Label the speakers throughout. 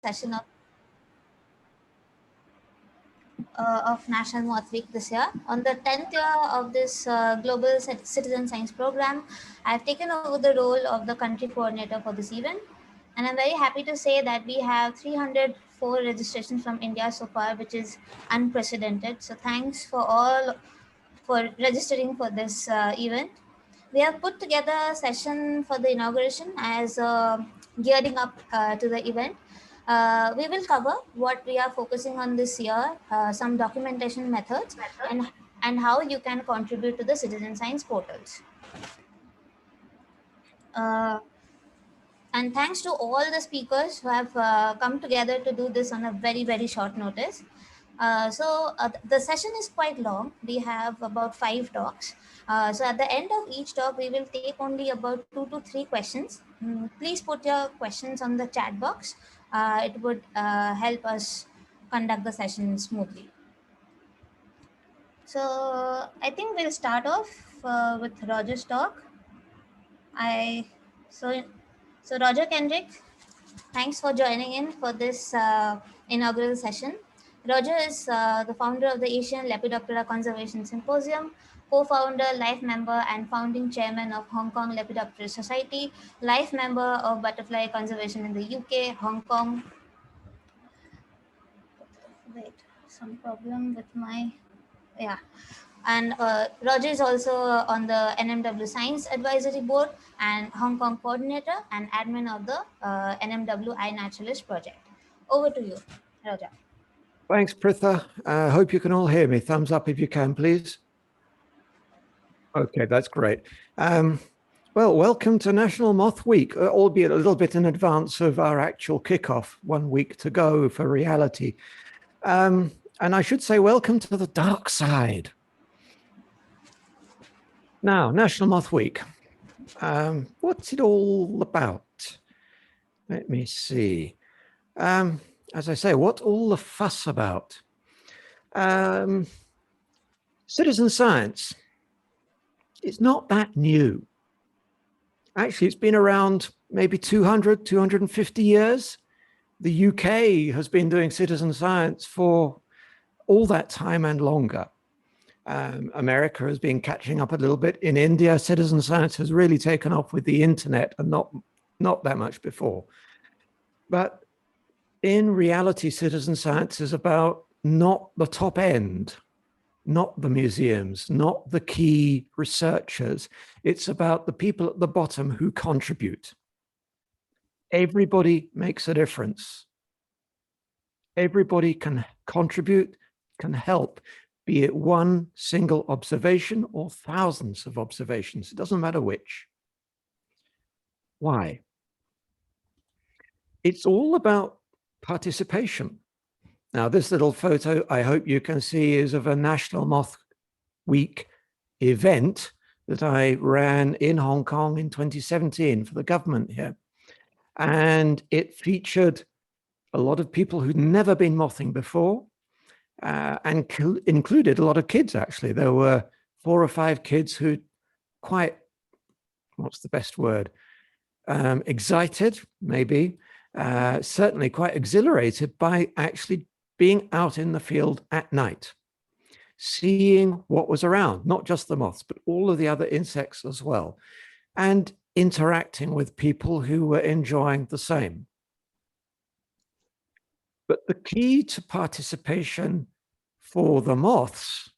Speaker 1: session of National Moth Week this year. On the 10th year of this Global Citizen Science Program, I have taken over the role of the country coordinator for this event. And I'm very happy to say that we have 304 registrations from India so far, which is unprecedented. So thanks for all for registering for this event. We have put together a session for the inauguration as gearing up to the event. We will cover what we are focusing on this year, some documentation methods, and how you can contribute to the citizen science portals. And thanks to all the speakers who have come together to do this on a very, very short notice. The session is quite long. We have about 5 talks. So at the end of each talk, we will take only about 2 to 3 questions. Please put your questions on the chat box. It would help us conduct the session smoothly. So I think we'll start off with Roger's talk. So Roger Kendrick, thanks for joining in for this inaugural session. Roger is the founder of the Asian Lepidoptera Conservation Symposium, co-founder, life member, and founding chairman of Hong Kong Lepidoptera Society, life member of Butterfly Conservation in the UK, Hong Kong. Wait, some problem with my, yeah. And Roger is also on the NMW Science Advisory Board and Hong Kong coordinator and admin of the NMW iNaturalist project. Over to you, Roger.
Speaker 2: Thanks, Pritha. I hope you can all hear me. Thumbs up if you can, please. Okay, that's great. Well, welcome to National Moth Week, albeit a little bit in advance of our actual kickoff, 1 week to go for reality. And I should say welcome to the dark side. Now, National Moth Week. What's it all about? Let me see. As I say, what's all the fuss about? Citizen science. It's not that new. Actually, it's been around maybe 200, 250 years. The UK has been doing citizen science for all that time and longer. America has been catching up a little bit. In India, citizen science has really taken off with the internet and not that much before. But in reality, citizen science is about not the top end, not the museums, not the key researchers. It's about the people at the bottom who contribute. Everybody makes a difference. Everybody can contribute, can help, be it one single observation or thousands of observations. It doesn't matter which. Why? It's all about participation. Now, this little photo, I hope you can see, is of a National Moth Week event that I ran in Hong Kong in 2017 for the government here. And it featured a lot of people who'd never been mothing before, and included a lot of kids, actually. There were 4 or 5 kids who quite, what's the best word? Excited, maybe, certainly quite exhilarated by actually being out in the field at night, seeing what was around, not just the moths, but all of the other insects as well, and interacting with people who were enjoying the same. But the key to participation for the moths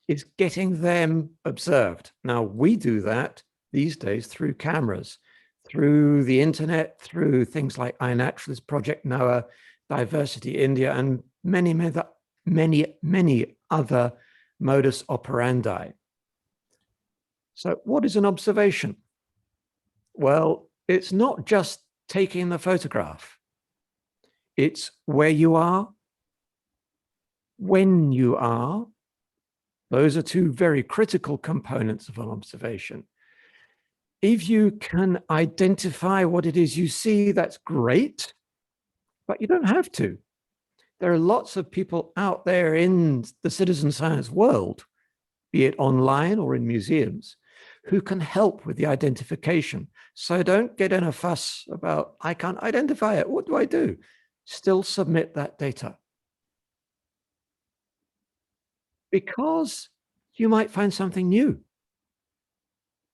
Speaker 2: is getting them observed. Now, we do that these days through cameras, through the internet, through things like iNaturalist, Project Noah, Diversity India, and many other modus operandi. So what is an observation? Well, it's not just taking the photograph. It's where you are, when you are. Those are 2 very critical components of an observation. If you can identify what it is you see, that's great, but you don't have to. There are lots of people out there in the citizen science world, be it online or in museums, who can help with the identification. So don't get in a fuss about, I can't identify it. What do I do? still submit that data? Because you might find something new.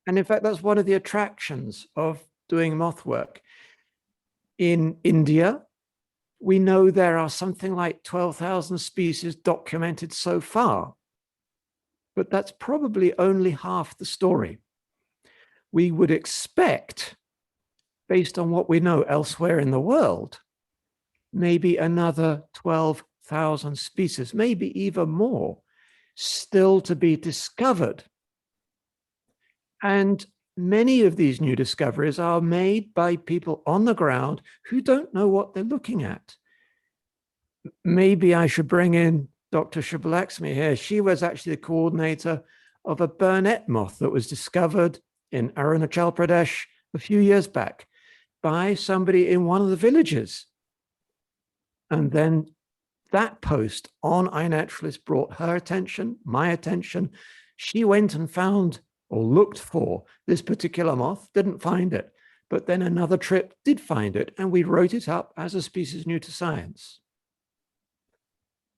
Speaker 2: And in fact, that's one of the attractions of doing moth work. In India, we know there are something like 12,000 species documented so far, but that's probably only half the story. We would expect, based on what we know elsewhere in the world, maybe another 12,000 species, maybe even more, still to be discovered. And many of these new discoveries are made by people on the ground who don't know what they're looking at. Maybe I should bring in Dr. Shubhalaxmi here. She was actually the coordinator of a burnet moth that was discovered in Arunachal Pradesh a few years back by somebody in one of the villages. And then that post on iNaturalist brought her attention, my attention. She went and found or looked for this particular moth, didn't find it, but then another trip did find it, and we wrote it up as a species new to science.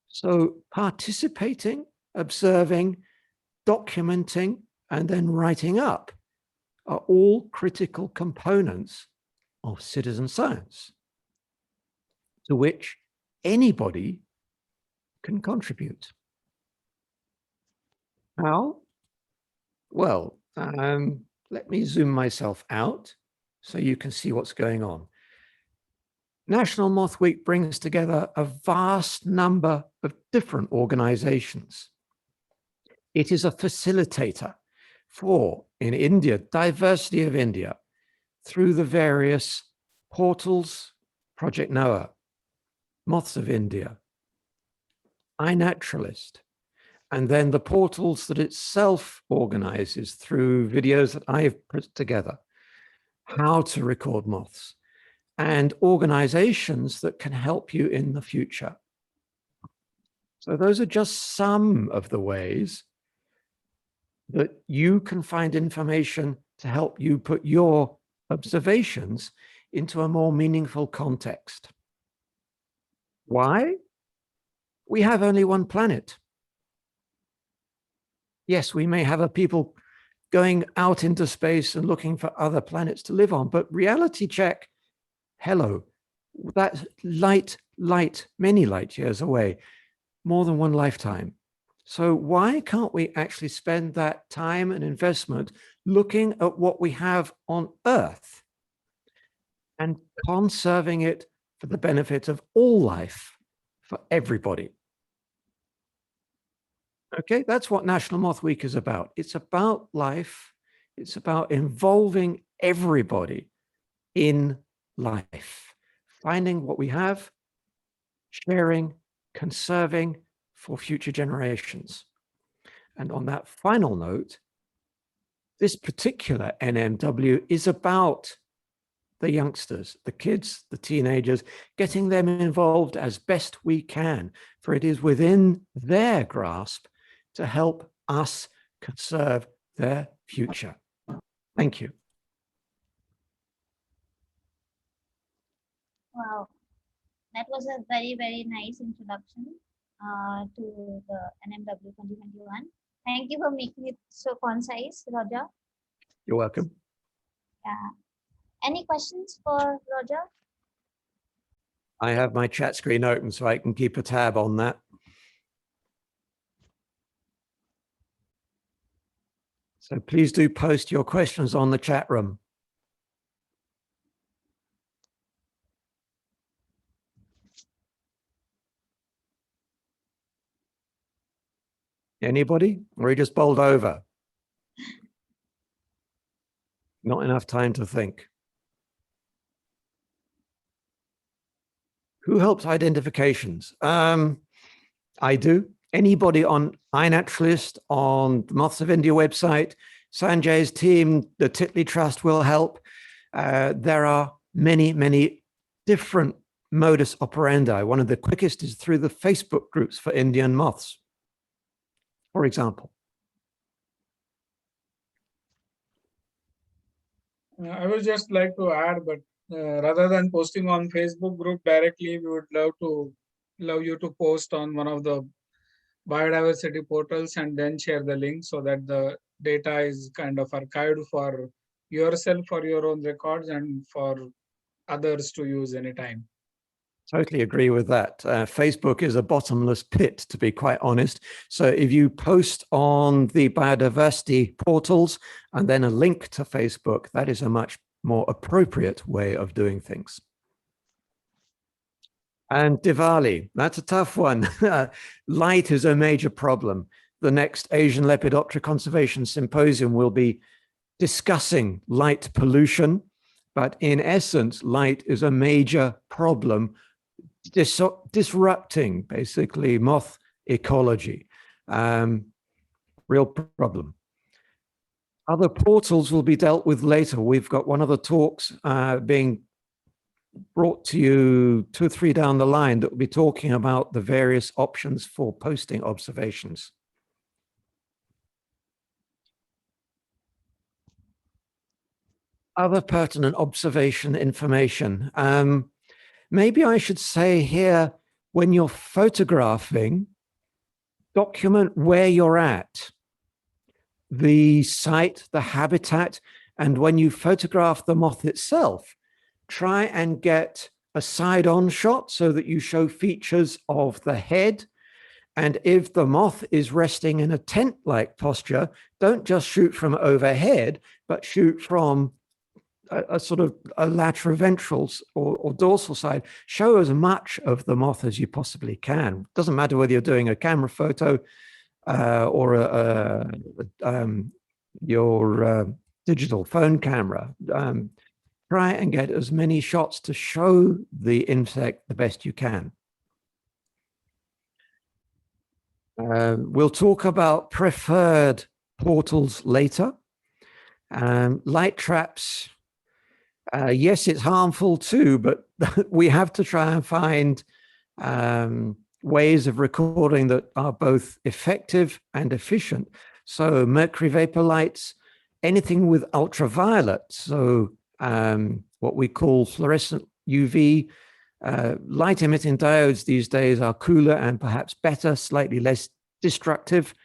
Speaker 2: So participating, observing, documenting, and then writing up are all critical components of citizen science, to which anybody can contribute. How? Well, let me zoom myself out so you can see what's going on. National Moth Week brings together a vast number of different organizations. It is a facilitator for, in India, diversity of India, through the various portals, Project Noah, Moths of India, iNaturalist, and then the portals that it self organizes through videos that I've put together, how to record moths, and organizations that can help you in the future. So those are just some of the ways that you can find information to help you put your observations into a more meaningful context. Why? We have only one planet. Yes, we may have a people going out into space and looking for other planets to live on, but reality check, hello, that's light, many light years away, more than one lifetime. So why can't we actually spend that time and investment looking at what we have on Earth and conserving it for the benefit of all life, for everybody? Okay, that's what National Moth Week is about. It's about life. It's about involving everybody in life, finding what we have, sharing, conserving for future generations. And on that final note, this particular NMW is about the youngsters, the kids, the teenagers, getting them involved as best we can, for it is within their grasp to help us conserve their future. Thank you.
Speaker 1: Wow, that was a very, very nice introduction to the NMW 2021. Thank you for making it so concise, Roger.
Speaker 2: You're welcome.
Speaker 1: Yeah. Any questions for Roger?
Speaker 2: I have my chat screen open so I can keep a tab on that. So please do post your questions on the chat room. Anybody? Or you just bowled over? Not enough time to think. Who helps identifications? I do. Anybody on iNaturalist, on the Moths of India website, Sanjay's team, the Titley Trust will help. There are many, many different modus operandi. One of the quickest is through the Facebook groups for Indian moths, for example.
Speaker 3: I would just like to add, but Rather than posting on Facebook group directly, we would love you to post on one of the biodiversity portals and then share the link so that the data is kind of archived for yourself, for your own records, and for others to use anytime.
Speaker 2: Totally agree with that. Facebook is a bottomless pit, to be quite honest. So if you post on the biodiversity portals and then a link to Facebook, that is a much more appropriate way of doing things. And Diwali, that's a tough one. Light is a major problem. The next Asian Lepidoptera Conservation Symposium will be discussing light pollution, but in essence, light is a major problem disrupting basically moth ecology. Real problem. Other portals will be dealt with later. We've got one of the talks being brought to you 2 or 3 down the line that will be talking about the various options for posting observations. Other pertinent observation information. Maybe I should say here, when you're photographing, document where you're at, the site, the habitat, and when you photograph the moth itself, try and get a side-on shot so that you show features of the head. And if the moth is resting in a tent-like posture, don't just shoot from overhead, but shoot from a sort of a lateral or dorsal side. Show as much of the moth as you possibly can. Doesn't matter whether you're doing a camera photo or your digital phone camera. Try and get as many shots to show the insect the best you can. We'll talk about preferred portals later. Light traps. Yes, it's harmful too, but we have to try and find ways of recording that are both effective and efficient. So mercury vapor lights, anything with ultraviolet. So what we call fluorescent UV, light emitting diodes these days are cooler and perhaps better, slightly less destructive.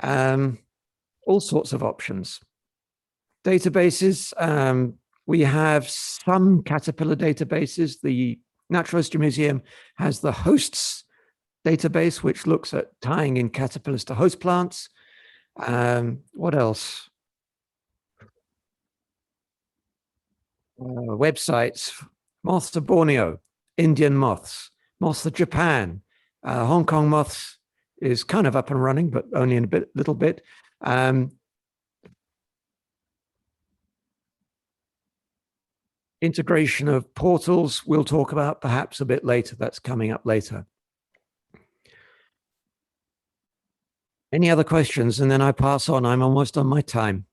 Speaker 2: All sorts of options. Databases. We have some caterpillar databases. The Natural History Museum has the hosts database, which looks at tying in caterpillars to host plants. What else? Websites, moths to Borneo, Indian moths, moths to Japan, Hong Kong moths is kind of up and running, but only in a little bit. Integration of portals, we'll talk about perhaps a bit later. That's coming up later. Any other questions? And then I pass on. I'm almost on my time.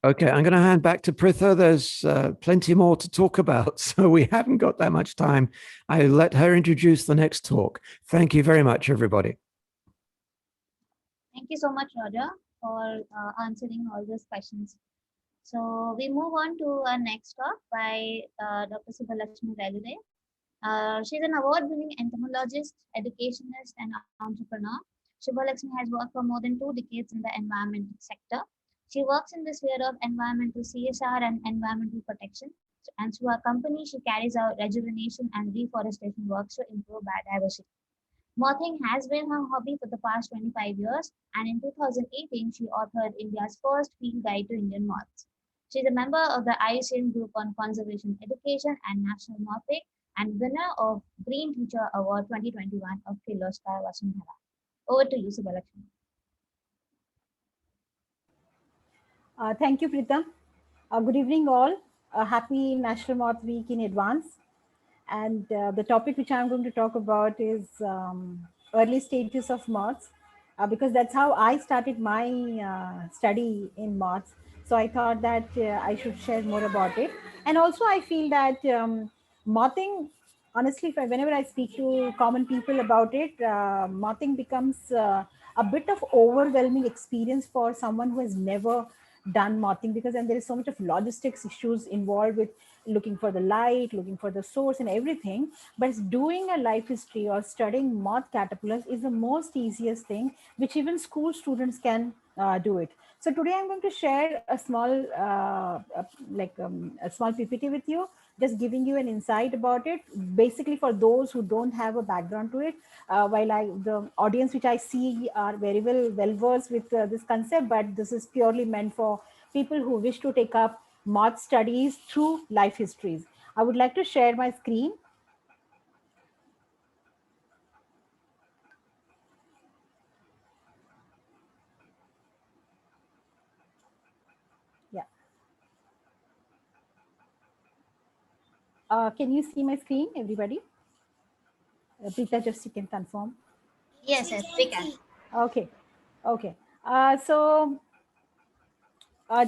Speaker 2: Okay, I'm going to hand back to Pritha. There's plenty more to talk about, so we haven't got that much time. I'll let her introduce the next talk. Thank you very much, everybody.
Speaker 1: Thank you so much, Roger, for answering all those questions. So we move on to our next talk by Dr. Shubhalaxmi Vaylure. She's an award-winning entomologist, educationist, and entrepreneur. Shubhalaxmi has worked for more than 2 decades in the environmental sector. She works in the sphere of environmental CSR and environmental protection. And through her company, she carries out rejuvenation and reforestation works to improve biodiversity. Mothing has been her hobby for the past 25 years, and in 2018, she authored India's first field guide to Indian moths. She is a member of the IUCN Group on Conservation Education and National Moth, and winner of Green Teacher Award 2021 of Kirloskar Vasundhara. Over to you, Shubhalaxmi.
Speaker 4: Thank you, Pritha. Good evening, all. A happy National Moth Week in advance. And the topic which I'm going to talk about is early stages of moths, because that's how I started my study in moths. So I thought that I should share more about it. And also I feel that mothing, honestly, whenever I speak to common people about it, mothing becomes a a bit of overwhelming experience for someone who has never done mothing, because then there is so much of logistics issues involved with looking for the light, looking for the source and everything. But doing a life history or studying moth caterpillars is the most easiest thing, which even school students can do it. So today I'm going to share a small a small PPT with you, just giving you an insight about it, basically for those who don't have a background to it. While the audience which I see are very well versed with this concept, but this is purely meant for people who wish to take up moth studies through life histories. I would like to share my screen. Yeah. Can you see my screen, everybody? Pritha, just you can confirm.
Speaker 1: Yes, yes, we can.
Speaker 4: Okay. Okay. So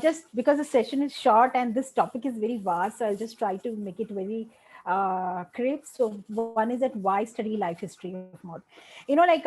Speaker 4: just because the session is short and this topic is very vast, so I'll just try to make it very crisp. So one is that why study life history of moth. Like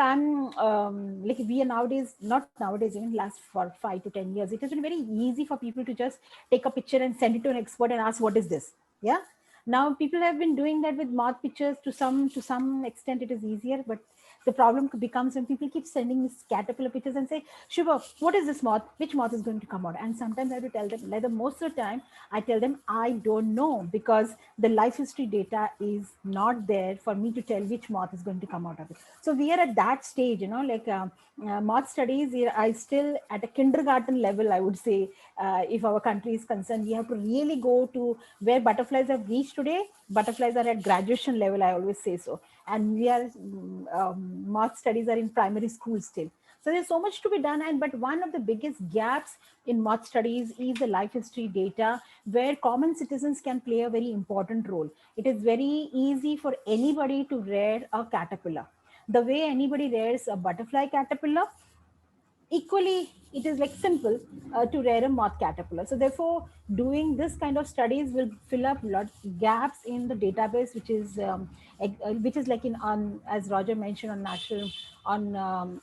Speaker 4: we are nowadays, not nowadays, even last for 5 to 10 years, it has been very easy for people to just take a picture and send it to an expert and ask, what is this? Yeah. Now people have been doing that with moth pictures. To some extent it is easier, but the problem becomes when people keep sending me caterpillar pictures and say, Shubha, what is this moth? Which moth is going to come out? And sometimes I have to tell them, like most of the time, I tell them, I don't know, because the life history data is not there for me to tell which moth is going to come out of it. So we are at that stage, moth studies, I still at a kindergarten level, I would say, if our country is concerned, we have to really go to where butterflies have reached today. Butterflies are at graduation level, I always say so. And we are, moth studies are in primary school still. So there's so much to be done. But one of the biggest gaps in moth studies is the life history data, where common citizens can play a very important role. It is very easy for anybody to rear a caterpillar. The way anybody rears a butterfly caterpillar, equally it is like simple to rear a moth caterpillar. So therefore doing this kind of studies will fill up lot gaps in the database, which is like in on, as Roger mentioned, on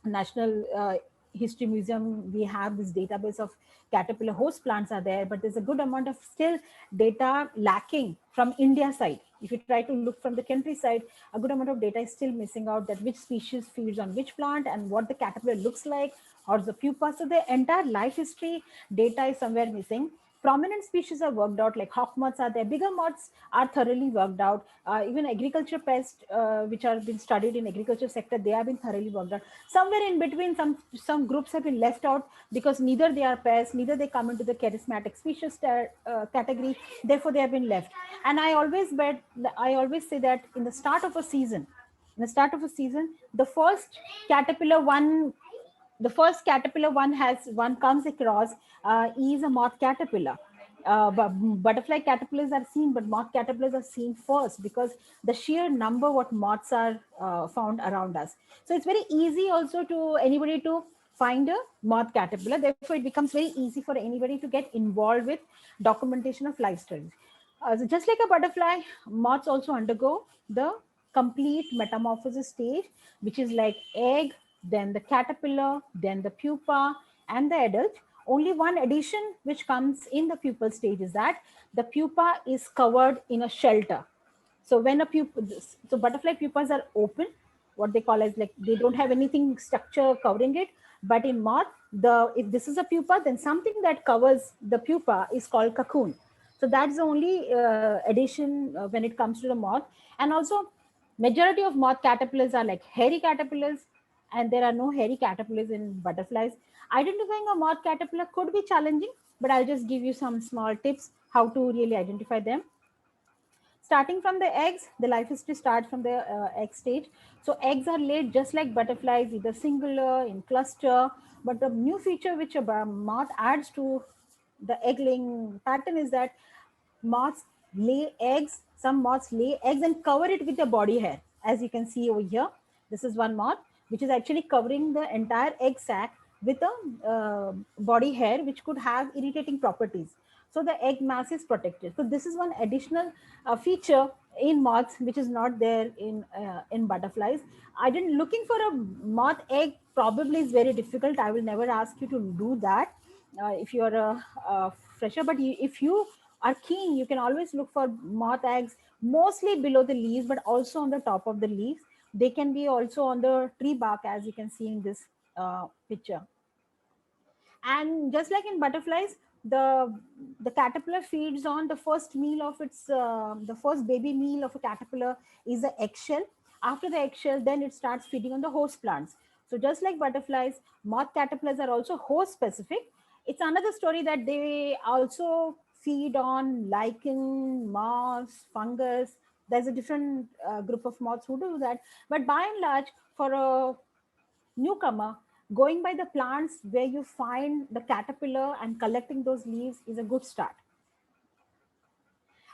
Speaker 4: national history museum, we have this database of caterpillar host plants are there, but there's a good amount of still data lacking from India side. If you try to look from the countryside, a good amount of data is still missing out, that which species feeds on which plant and what the caterpillar looks like, or the pupa. So the entire life history data is somewhere missing. Prominent species are worked out, like hawk moths are there, bigger moths are thoroughly worked out. Even agriculture pests, which are been studied in agriculture sector, they have been thoroughly worked out. Somewhere in between, some groups have been left out because neither they are pests, neither they come into the charismatic species category, therefore they have been left. And I always say that in the start of a season, the first caterpillar one comes across is a moth caterpillar. But butterfly caterpillars are seen, but moth caterpillars are seen first, because the sheer number what moths are found around us. So it's very easy also to anybody to find a moth caterpillar. Therefore, it becomes very easy for anybody to get involved with documentation of life studies. So just like a butterfly, moths also undergo the complete metamorphosis stage, which is like egg, then the caterpillar, then the pupa, and the adult. Only one addition which comes in the pupal stage is that the pupa is covered in a shelter. So when a pupa, so butterfly pupas are open, what they call as, like, they don't have anything structure covering it. But in moth, if this is a pupa, then something that covers the pupa is called cocoon. So that's the only addition when it comes to the moth. And also, majority of moth caterpillars are like hairy caterpillars, and there are no hairy caterpillars in butterflies. Identifying a moth caterpillar could be challenging, but I'll just give you some small tips how to really identify them. Starting from the eggs, the life history starts from the egg stage. So eggs are laid just like butterflies, either singular, in cluster. But the new feature which a moth adds to the egg laying pattern is that moths lay eggs. Some moths lay eggs and cover it with their body hair. As you can see over here, this is one moth which is actually covering the entire egg sac with a body hair which could have irritating properties. So the egg mass is protected. So this is one additional feature in moths which is not there in butterflies. I didn't looking for a moth egg probably is very difficult. I will never ask you to do that if you are a fresher. But if you are keen, you can always look for moth eggs mostly below the leaves, but also on the top of the leaves. They can be also on the tree bark, as you can see in this picture. And just like in butterflies, the caterpillar feeds on the first meal of its the first baby meal of a caterpillar is the eggshell. After the eggshell, then it starts feeding on the host plants. So just like butterflies, moth caterpillars are also host specific. It's another story that they also feed on lichen, moss, fungus. There's a different group of moths who do that, but by and large, for a newcomer, going by the plants where you find the caterpillar and collecting those leaves is a good start.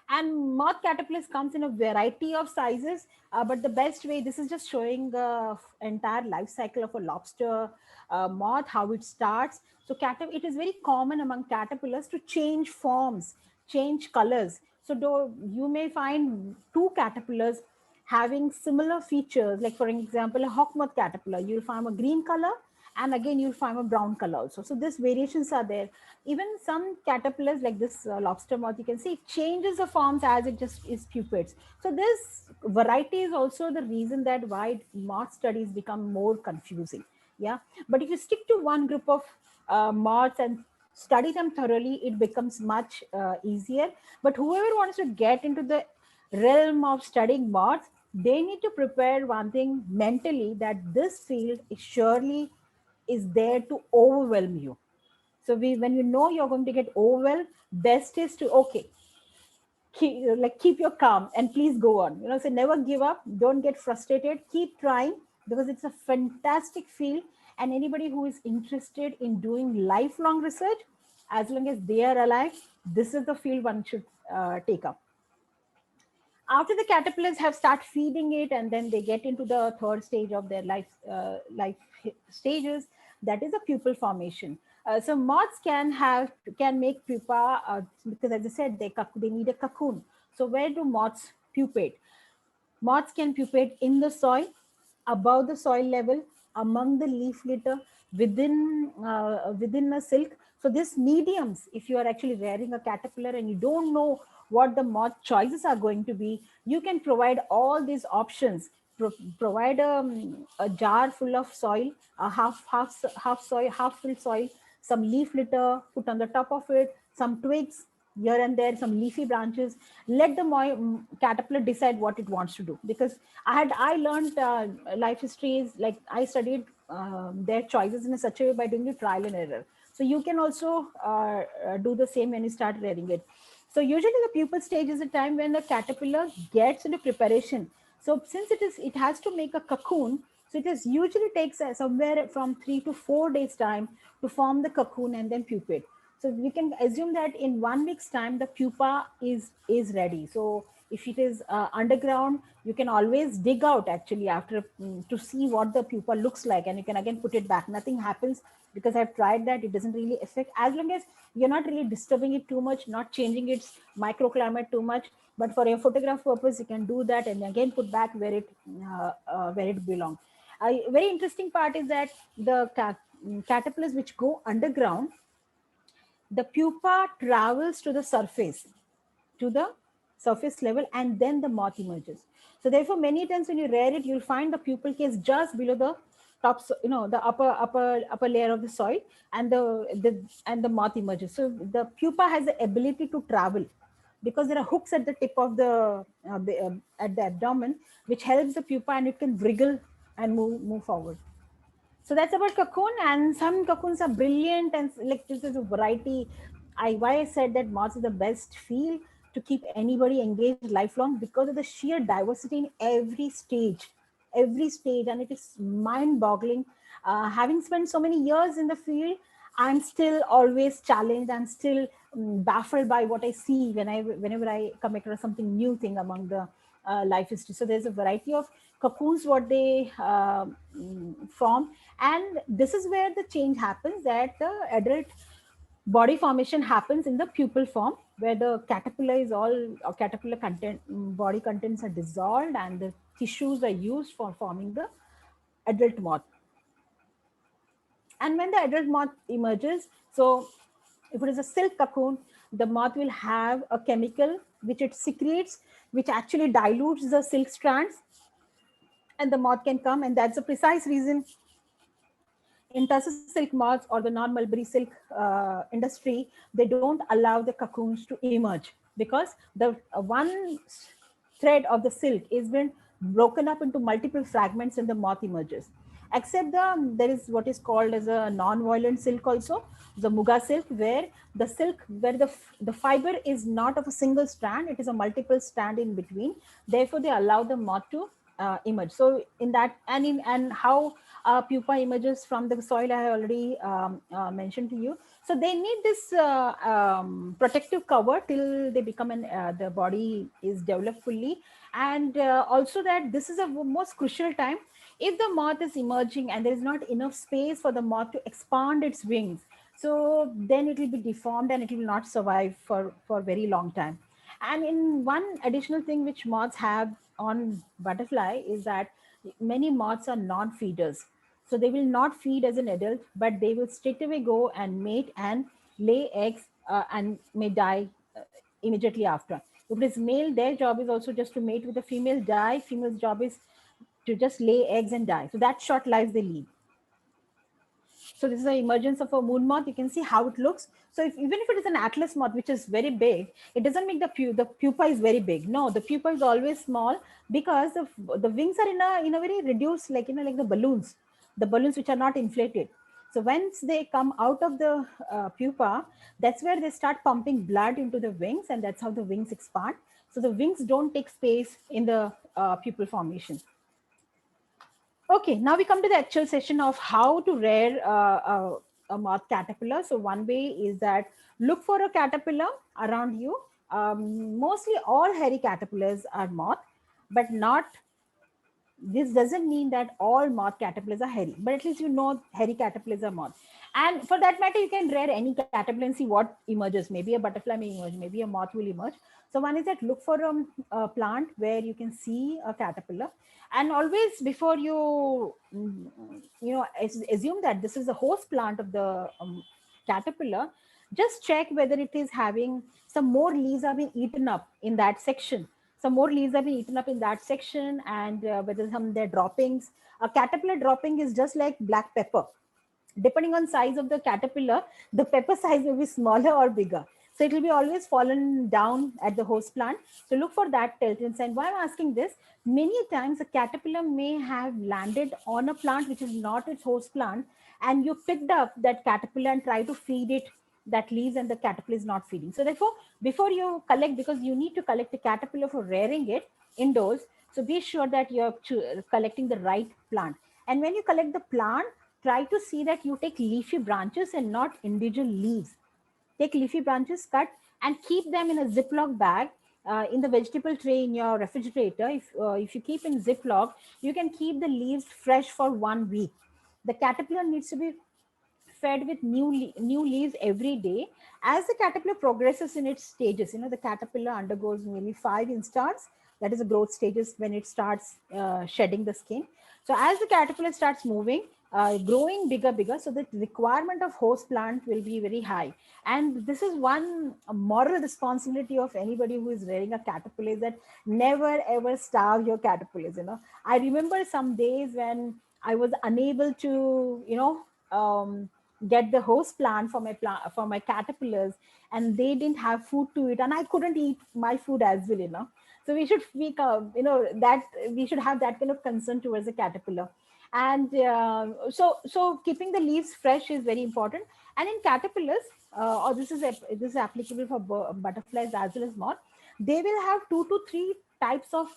Speaker 4: And moth caterpillars comes in a variety of sizes, but the best way, this is just showing the entire life cycle of a lobster moth, how it starts. So it is very common among caterpillars to change forms, change colors. So though you may find two caterpillars having similar features, like for example, a hawk moth caterpillar, you'll find a green color, and again you'll find a brown color also. So these variations are there. Even some caterpillars like this lobster moth, you can see it changes the forms as it just is pupates. So this variety is also the reason that why moth studies become more confusing. Yeah, but if you stick to one group of moths and study them thoroughly, it becomes much easier. But whoever wants to get into the realm of studying moths, they need to prepare one thing mentally, that this field is surely is there to overwhelm you. So when you know you're going to get overwhelmed, best is to keep your calm and please go on. So never give up, don't get frustrated, keep trying, because it's a fantastic field. And anybody who is interested in doing lifelong research, as long as they are alive, this is the field one should take up. After the caterpillars have start feeding it, and then they get into the third stage of their life stages, that is a pupal formation. So moths can make pupa, because as I said, they need a cocoon. So where do moths pupate? Moths can pupate in the soil, above the soil level, among the leaf litter, within a silk. So these mediums, if you are actually rearing a caterpillar and you don't know what the moth choices are going to be, you can provide all these options. Provide a jar full of soil, a half filled soil, some leaf litter, put on the top of it, some twigs here and there, some leafy branches. Let the caterpillar decide what it wants to do, because I learned life histories, like I studied their choices in such a way by doing the trial and error. So you can also do the same when you start rearing it. So usually the pupal stage is a time when the caterpillar gets into preparation. So since it has to make a cocoon, so it is usually takes somewhere from 3 to 4 days time to form the cocoon and then pupate. So we can assume that in 1 week's time, the pupa is ready. So if it is underground, you can always dig out actually after to see what the pupa looks like, and you can again put it back. Nothing happens, because I've tried that. It doesn't really affect, as long as you're not really disturbing it too much, not changing its microclimate too much. But for a photograph purpose, you can do that and again put back where it belongs. Very interesting part is that the caterpillars which go underground, the pupa travels to the surface level, and then the moth emerges. So therefore, many times when you rear it, you'll find the pupal case just below the top, the upper layer of the soil, and the moth emerges. So the pupa has the ability to travel, because there are hooks at the tip of at the abdomen, which helps the pupa, and it can wriggle and move forward. So that's about cocoon, and some cocoons are brilliant, and like this is a variety. Why I said that moths is the best field to keep anybody engaged lifelong, because of the sheer diversity in every stage, and it is mind-boggling. Having spent so many years in the field, I'm still always challenged. I'm still baffled by what I see whenever I come across something new thing among the life history. So there's a variety of cocoons what they form, and this is where the change happens, that the adult body formation happens in the pupal form, where the caterpillar is all, caterpillar content, body contents are dissolved and the tissues are used for forming the adult moth. And when the adult moth emerges, so if it is a silk cocoon, the moth will have a chemical which it secretes, which actually dilutes the silk strands, and the moth can come. And that's the precise reason in tussar silk moths or the non-mulberry silk industry, they don't allow the cocoons to emerge, because the one thread of the silk is been broken up into multiple fragments and the moth emerges. Except there is what is called as a non-violent silk also, the muga silk, where the silk, where the fiber is not of a single strand, it is a multiple strand in between. Therefore, they allow the moth to emerge. So in that, and how pupa emerges from the soil, I have already mentioned to you. So they need this protective cover till they become the body is developed fully. And also that this is a most crucial time. If the moth is emerging and there is not enough space for the moth to expand its wings, so then it will be deformed and it will not survive for very long time. And in one additional thing which moths have on butterfly is that many moths are non-feeders. So they will not feed as an adult, but they will straight away go and mate and lay eggs and may die immediately after. If it is male, their job is also just to mate with the female, die. Female's job is to just lay eggs and die. So that short lives they lead. So this is the emergence of a moon moth. You can see how it looks. So even if it is an atlas moth, which is very big, it doesn't make the pupa is very big. No, the pupa is always small, because the wings are in a very reduced, like like the balloons which are not inflated. So once they come out of the pupa, that's where they start pumping blood into the wings, and that's how the wings expand. So the wings don't take space in the pupal formation. Okay, now we come to the actual session of how to rear a moth caterpillar. So one way is that look for a caterpillar around you. Mostly all hairy caterpillars are moth, but not, this doesn't mean that all moth caterpillars are hairy, but at least you know hairy caterpillars are moth. And for that matter, you can rear any caterpillar and see what emerges. Maybe a butterfly may emerge, maybe a moth will emerge. So one is that look for a plant where you can see a caterpillar. And always before you, assume that this is the host plant of the caterpillar, just check whether it is having some more leaves have been eaten up in that section. Some more leaves have been eaten up in that section, and whether some their droppings. A caterpillar dropping is just like black pepper. Depending on size of the caterpillar, the pepper size will be smaller or bigger. So it will be always fallen down at the host plant. So look for that telltale sign. Why I'm asking this? Many times a caterpillar may have landed on a plant which is not its host plant, and you picked up that caterpillar and try to feed it that leaves, and the caterpillar is not feeding. So therefore, before you collect, because you need to collect a caterpillar for rearing it indoors, so be sure that you're collecting the right plant. And when you collect the plant, try to see that you take leafy branches and not individual leaves. Take leafy branches, cut, and keep them in a Ziploc bag in the vegetable tray in your refrigerator. If you keep in Ziploc, you can keep the leaves fresh for 1 week. The caterpillar needs to be fed with new leaves every day. As the caterpillar progresses in its stages, the caterpillar undergoes nearly 5 instars. That is the growth stages when it starts shedding the skin. So as the caterpillar starts moving, growing bigger, so the requirement of host plant will be very high. And this is one moral responsibility of anybody who is rearing a caterpillar, is that never ever starve your caterpillars. I remember some days when I was unable to, get the host plant for my caterpillars, and they didn't have food to eat, and I couldn't eat my food as well. So we should speak, that we should have that kind of concern towards the caterpillar. And so keeping the leaves fresh is very important. And in caterpillars, or this is applicable for butterflies as well as moth, they will have 2 to 3 types of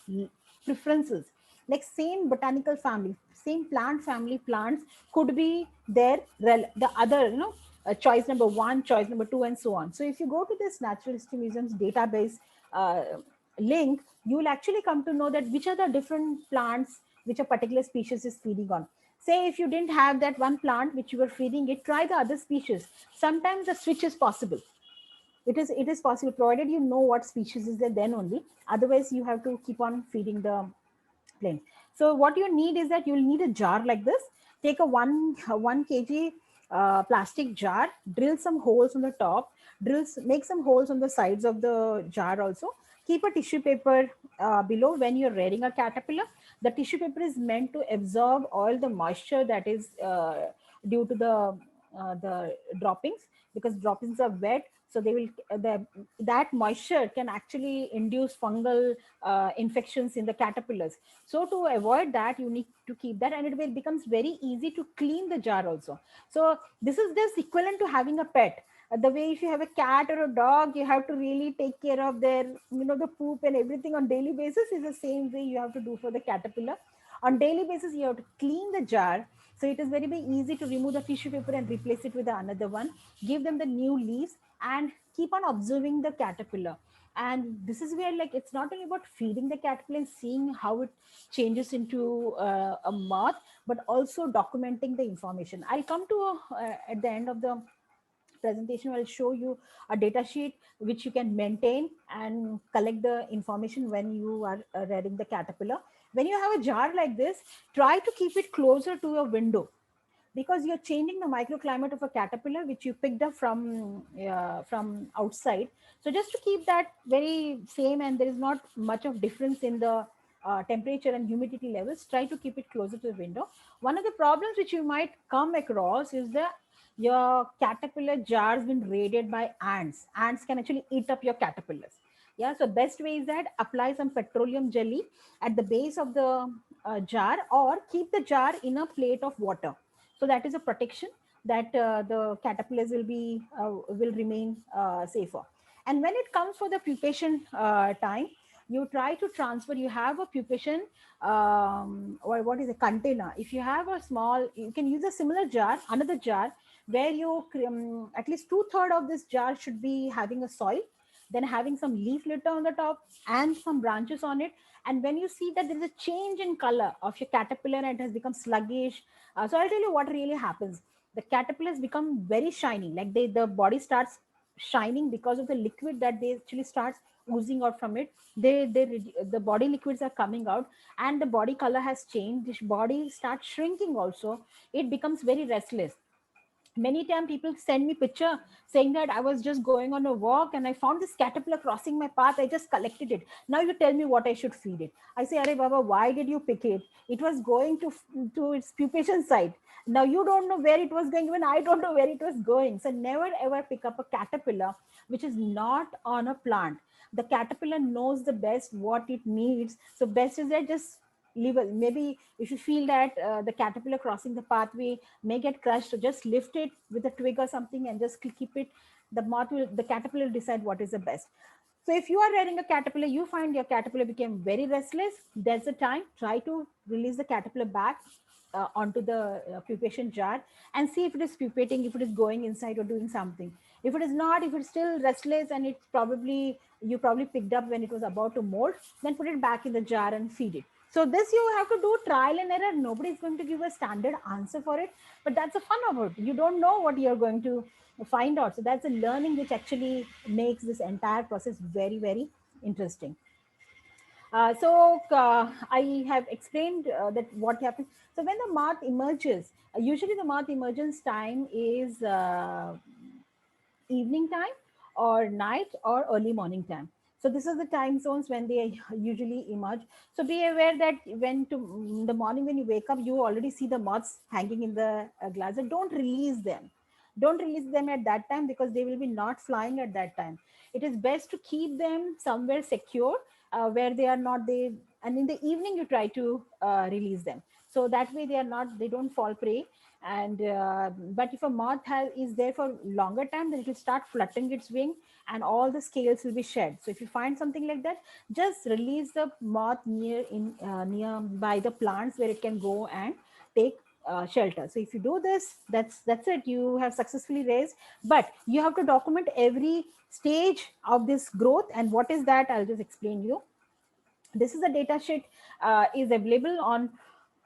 Speaker 4: preferences. Like same botanical family, same plant family plants could be there, the other, choice number 1, choice number 2, and so on. So if you go to this Natural History Museum's database link, you will actually come to know that which are the different plants which a particular species is feeding on. Say if you didn't have that one plant which you were feeding it, try the other species. Sometimes the switch is possible. It is possible, provided you know what species is there, then only. Otherwise you have to keep on feeding the plane. So what you need is that you'll need a jar like this. Take a 1 kg plastic jar, drill some holes on the top, make some holes on the sides of the jar also. Keep a tissue paper below. When you're rearing a caterpillar, the tissue paper is meant to absorb all the moisture that is due to the droppings, because droppings are wet, so they will that moisture can actually induce fungal infections in the caterpillars. So to avoid that, you need to keep that, and it will becomes very easy to clean the jar also. So this is just equivalent to having a pet. The way if you have a cat or a dog, you have to really take care of their, the poop and everything on daily basis, is the same way you have to do for the caterpillar. On daily basis, you have to clean the jar. So it is very, very easy to remove the tissue paper and replace it with another one. Give them the new leaves and keep on observing the caterpillar. And this is where, like, it's not only about feeding the caterpillar and seeing how it changes into a moth, but also documenting the information. I'll come to at the end of the presentation, I'll show you a data sheet which you can maintain and collect the information when you are rearing the caterpillar. When you have a jar like this, try to keep it closer to a window, because you're changing the microclimate of a caterpillar which you picked up from outside. So just to keep that very same, and there is not much of difference in the temperature and humidity levels, try to keep it closer to the window. One of the problems which you might come across is that your caterpillar jar has been raided by ants. Ants can actually eat up your caterpillars. Yeah, so best way is that apply some petroleum jelly at the base of the jar, or keep the jar in a plate of water. So that is a protection that the caterpillars will remain safer. And when it comes for the pupation time, you try to transfer. You have a pupation or what is a container. If you have a small, you can use a similar jar, another jar, where you at least 2/3 of this jar should be having a soil, then having some leaf litter on the top and some branches on it. And when you see that there is a change in color of your caterpillar and it has become sluggish, so I'll tell you what really happens. The caterpillars become very shiny, like the body starts shining because of the liquid that they actually starts oozing out from it. The body liquids are coming out, and the body color has changed. This body starts shrinking also. It becomes very restless. Many times people send me picture saying that I was just going on a walk and I found this caterpillar crossing my path. I just collected it. Now you tell me what I should feed it. I say, Arey Baba, why did you pick it? It was going to its pupation site. Now you don't know where it was going. Even I don't know where it was going. So never ever pick up a caterpillar which is not on a plant. The caterpillar knows the best what it needs. So best is that just leave it. Maybe if you feel that the caterpillar crossing the pathway may get crushed, so just lift it with a twig or something and just keep it. The caterpillar will decide what is the best. So if you are rearing a caterpillar, you find your caterpillar became very restless, there's the time, try to release the caterpillar back onto the pupation jar and see if it is pupating, if it is going inside or doing something. If it is not, if it's still restless and you probably picked up when it was about to mold, then put it back in the jar and feed it. So this you have to do trial and error. Nobody is going to give a standard answer for it, but that's the fun of it. You don't know what you're going to find out. So that's a learning which actually makes this entire process very, very interesting. I have explained that what happens. So when the moth emerges, usually the moth emergence time is evening time or night or early morning time. So this is the time zones when they usually emerge. So be aware that in the morning when you wake up, you already see the moths hanging in the glass. And don't release them. Don't release them at that time, because they will be not flying at that time. It is best to keep them somewhere secure where they are not they. And in the evening, you try to release them. So that way they don't fall prey. And but if a moth is there for longer time, then it will start fluttering its wing and all the scales will be shed. So if you find something like that, just release the moth near by the plants where it can go and take shelter. So if you do this, that's it, you have successfully raised. But you have to document every stage of this growth. And what is that, I'll just explain you. This is a data sheet is available on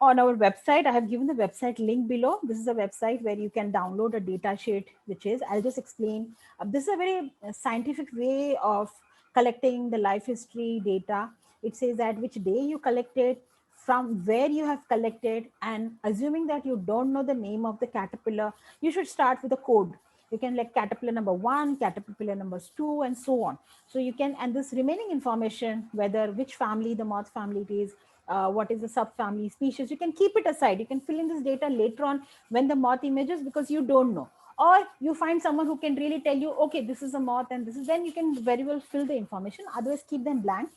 Speaker 4: on our website. I have given the website link below. This is a website where you can download a data sheet, which is, I'll just explain. This is a very scientific way of collecting the life history data. It says that which day you collected, from where you have collected, and assuming that you don't know the name of the caterpillar, you should start with a code. You can like caterpillar number 1, caterpillar number 2, and so on. So you can, and this remaining information, whether which family, the moth family it is, what is the subfamily species, you can keep it aside. You can fill in this data later on when the moth emerges, because you don't know. Or you find someone who can really tell you, okay, this is a moth and this is, then you can very well fill the information. Otherwise, keep them blank.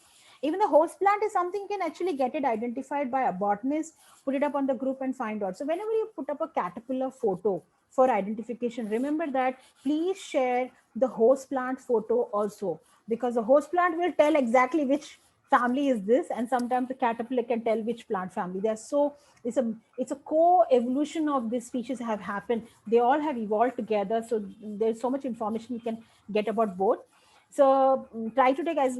Speaker 4: Even the host plant is something you can actually get it identified by a botanist, put it up on the group and find out. So whenever you put up a caterpillar photo for identification, remember that please share the host plant photo also, because the host plant will tell exactly which family is this, and sometimes the caterpillar can tell which plant family. They're so, it's a co-evolution of this species have happened. They all have evolved together. So there's so much information you can get about both. So try to take, as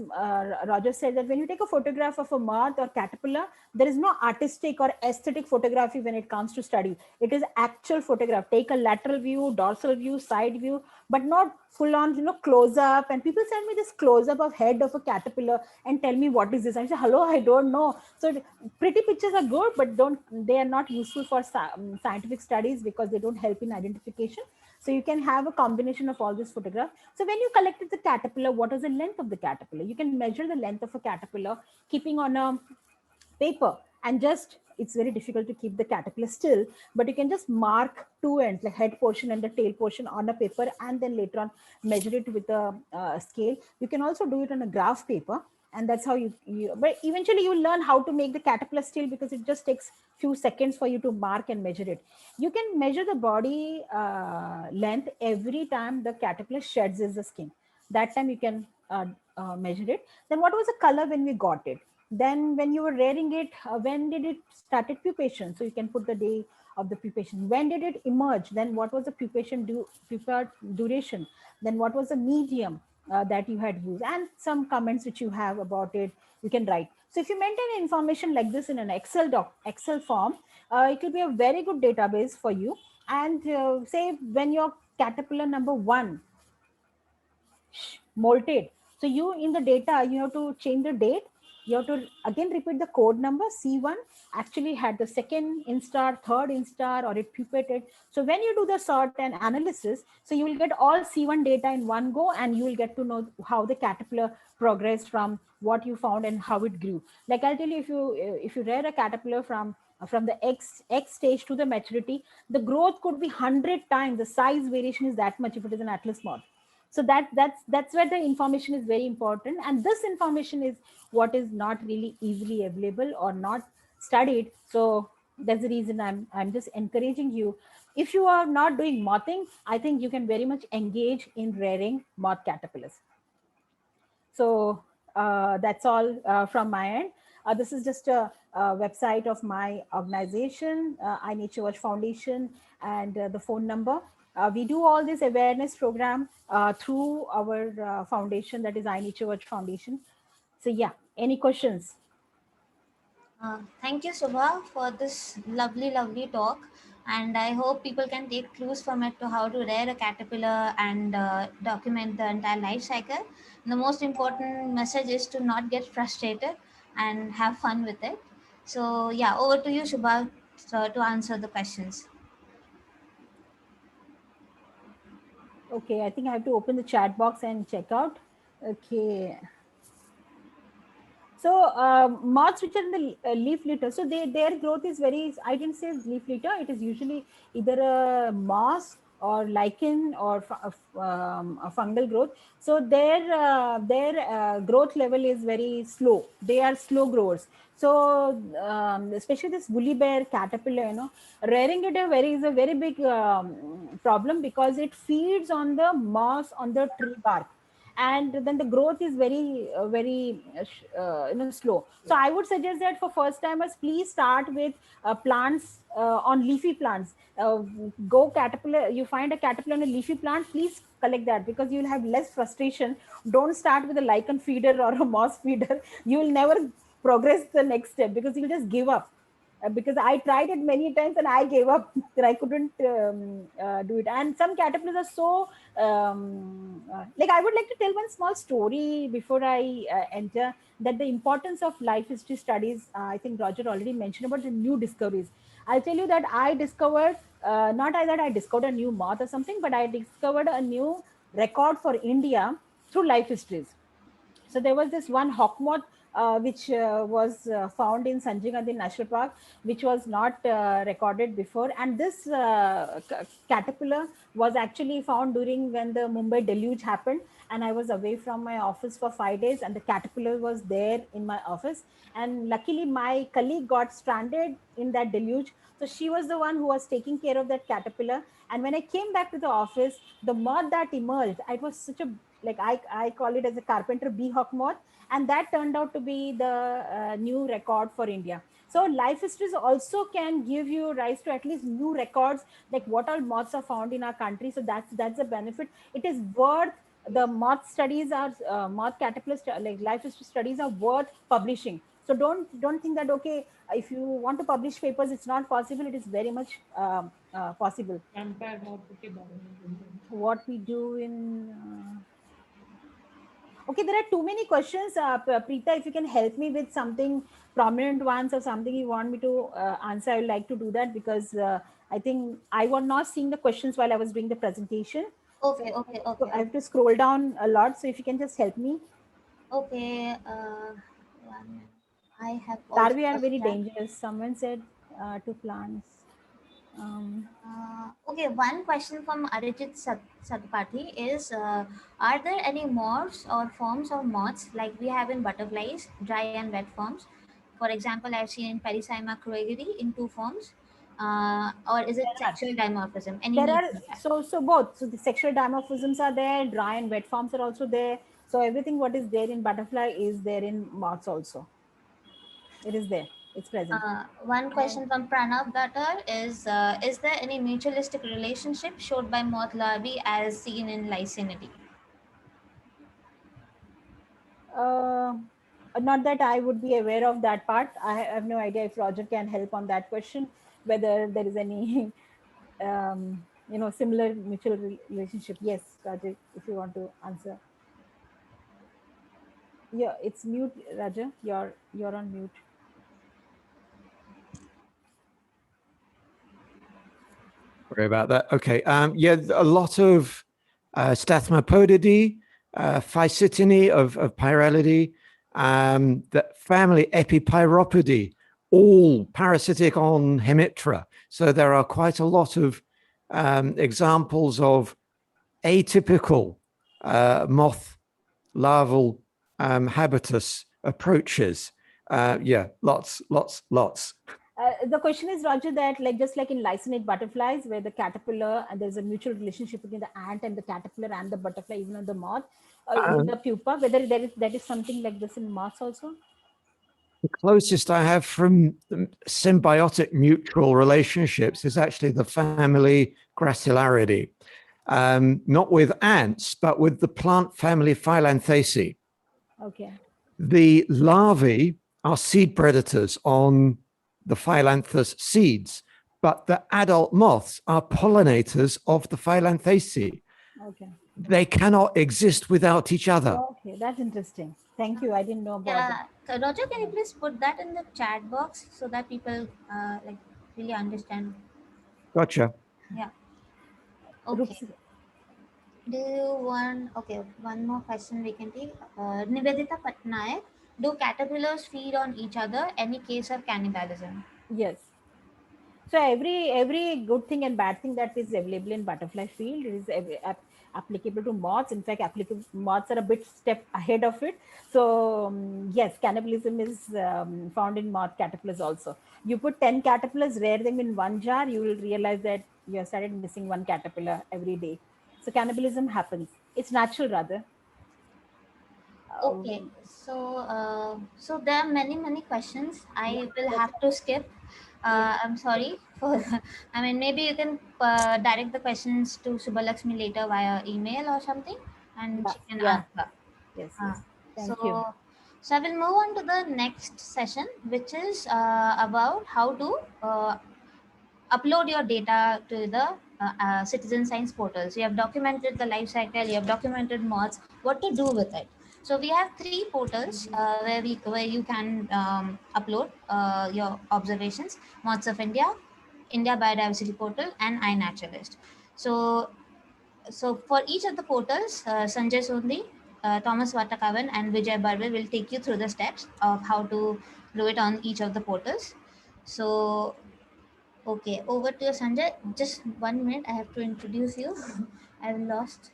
Speaker 4: Roger said, that when you take a photograph of a moth or caterpillar, there is no artistic or aesthetic photography when it comes to study. It is actual photograph. Take a lateral view, dorsal view, side view, but not full on, close up. And people send me this close up of head of a caterpillar and tell me what is this. I say, hello, I don't know. So pretty pictures are good, but they are not useful for scientific studies because they don't help in identification. So you can have a combination of all these photographs. So when you collected the caterpillar, what is the length of the caterpillar? You can measure the length of a caterpillar keeping on a paper, and just, it's very difficult to keep the caterpillar still, but you can just mark two ends, the head portion and the tail portion, on a paper, and then later on measure it with a scale. You can also do it on a graph paper, and that's how you but eventually you learn how to make the caterpillar still, because it just takes few seconds for you to mark and measure it. You can measure the body length every time the caterpillar sheds the skin. That time you can measure it. Then what was the color when we got it? Then when you were rearing it, when did it started pupation? So you can put the day of the pupation. When did it emerge? Then what was the pupa duration? Then what was the medium that you had used? And some comments which you have about it, you can write. So if you maintain information like this in an Excel form, it will be a very good database for you. And say when your caterpillar number 1 molted, so you, in the data, you have to change the date. You have to again repeat the code number. C1 actually had the second instar, third instar, or it pupated. So when you do the sort and analysis, so you will get all C1 data in one go, and you will get to know how the caterpillar progressed from what you found and how it grew. Like I'll tell you, if you rear a caterpillar from the X stage to the maturity, the growth could be 100 times. The size variation is that much if it is an atlas moth. So that's where the information is very important, and this information is what is not really easily available or not studied. So that's the reason I'm just encouraging you, if you are not doing mothing, I think you can very much engage in rearing moth caterpillars. So that's all from my end. This is just a website of my organization, I Nature Watch Foundation, and the phone number. We do all this awareness program through our foundation, that is I Nature Watch Foundation. So yeah, any questions?
Speaker 1: Thank you, Subha, for this lovely talk. And I hope people can take clues from it to how to rear a caterpillar and document the entire life cycle. The most important message is to not get frustrated and have fun with it. So, yeah, over to you, Subha, to answer the questions.
Speaker 4: Okay, I think I have to open the chat box and check out. Okay. So moths which are in the leaf litter, so their growth is very, I didn't say leaf litter, it is usually either a moss or lichen or a fungal growth. So their growth level is very slow. They are slow growers. So especially this woolly bear caterpillar, rearing it is a very big problem, because it feeds on the moss on the tree bark, and then the growth is very slow. So I would suggest that for first timers, please start with plants on leafy plants. Go caterpillar, you find a caterpillar on a leafy plant, please collect that, because you will have less frustration. Don't start with a lichen feeder or a moss feeder. You will never progress the next step, because you will just give up. because I tried it many times and I gave up that I couldn't do it. And some caterpillars are so like, I would like to tell one small story before I enter that the importance of life history studies. I think Roger already mentioned about the new discoveries. I'll tell you that I discovered not that I discovered a new moth or something, but I discovered a new record for India through life histories. So there was this one hawk moth which was found in Sanjay National Park, which was not recorded before. And this caterpillar was actually found during when the Mumbai deluge happened. And I was away from my office for 5 days, and the caterpillar was there in my office. And luckily, my colleague got stranded in that deluge. So she was the one who was taking care of that caterpillar. And when I came back to the office, the moth that emerged, it was such a, like, I call it as a carpenter bee hawk moth, and that turned out to be the new record for India. So life histories also can give you rise to at least new records, like what all moths are found in our country. So that's a benefit. It is worth, the moth studies are moth caterpillar like life history studies are worth publishing. So don't think that, okay, if you want to publish papers, it's not possible. It is very much possible. What we do in okay, there are too many questions. Preeta, if you can help me with something prominent ones or something you want me to answer, I would like to do that, because I think I was not seeing the questions while I was doing the presentation.
Speaker 1: Okay,
Speaker 4: So,
Speaker 1: okay,
Speaker 4: so
Speaker 1: okay.
Speaker 4: I have to scroll down a lot. So if you can just help me.
Speaker 1: Okay, one minute. I have also
Speaker 4: Larvae are
Speaker 1: a
Speaker 4: very
Speaker 1: chat.
Speaker 4: dangerous. Someone said to plants.
Speaker 1: Okay, one question from Arijit Satpathy is, are there any moths or forms of moths like we have in butterflies, dry and wet forms? For example, I've seen in Pericyma cruigeri in two forms. Or is it sexual dimorphism? Any
Speaker 4: There
Speaker 1: need
Speaker 4: are,
Speaker 1: for that?
Speaker 4: so both. So the sexual dimorphisms are there, dry and wet forms are also there. So everything what is there in butterfly is there in moths also. It is there. It's present.
Speaker 1: One
Speaker 4: And
Speaker 1: question from Pranav Datar is there any mutualistic relationship showed by moth larvae as seen in Lycinity?
Speaker 4: uh, not that I would be aware of that part. I have no idea if Roger can help on that question, whether there is any similar mutual relationship. Yes, Roger, if you want to answer. Yeah, it's mute, Roger. You're on mute.
Speaker 2: Sorry about that. Okay. Yeah, a lot of Stathmopodidae, Phycitinae of Pyralidae, the family Epipyropodidae, all parasitic on Hemiptera. So there are quite a lot of examples of atypical moth larval habitus approaches. Yeah, lots.
Speaker 4: The question is, Roger, that like just like in lycinate butterflies, where the caterpillar and there's a mutual relationship between the ant and the caterpillar and the butterfly, even on the moth, even the pupa, whether that is something like this in moths also.
Speaker 2: The closest I have from symbiotic mutual relationships is actually the family Gracillaridae, not with ants, but with the plant family Phylanthaceae.
Speaker 4: Okay.
Speaker 2: The larvae are seed predators on the Phyllanthus seeds, but the adult moths are pollinators of the Phylanthaceae.
Speaker 4: Okay.
Speaker 2: They cannot exist without each other.
Speaker 4: Okay, that's interesting. Thank you. I didn't know about that.
Speaker 1: Yeah, Roger, can you please put that in the chat box so that people like really understand?
Speaker 2: Gotcha.
Speaker 1: Yeah. Okay.
Speaker 4: Rups,
Speaker 1: Do you want? Okay, one more question we can take. Nivedita Patnaik. Do caterpillars feed on each other? Any case of cannibalism?
Speaker 4: yes. So every good thing and bad thing that is available in butterfly field is applicable to moths. In fact, moths are a bit step ahead of it. So yes, cannibalism is found in moth caterpillars also. You put 10 caterpillars, rear them in one jar, you will realize that you have started missing one caterpillar every day. So cannibalism happens. It's natural rather.
Speaker 1: Okay, so there are many questions. I will have to skip. I'm sorry for. I mean, maybe you can direct the questions to Shubhalaxmi later via email or something, and
Speaker 4: Yeah,
Speaker 1: she can
Speaker 4: yeah.
Speaker 1: answer.
Speaker 4: Yes,
Speaker 1: Uh,
Speaker 4: yes. Thank you.
Speaker 1: so So I will move on to the next session, which is about how to upload your data to the citizen science portals. You have documented the life cycle, you have documented moths, what to do with it. So we have 3 portals where you can upload your observations: Moths of India, India Biodiversity Portal, and iNaturalist. So for each of the portals, Sanjay, Sondhi, Thomas Vattakaven, and Vijay Barve will take you through the steps of how to do it on each of the portals. So okay, over to you, Sanjay. Just 1 minute, I have to introduce you. I've lost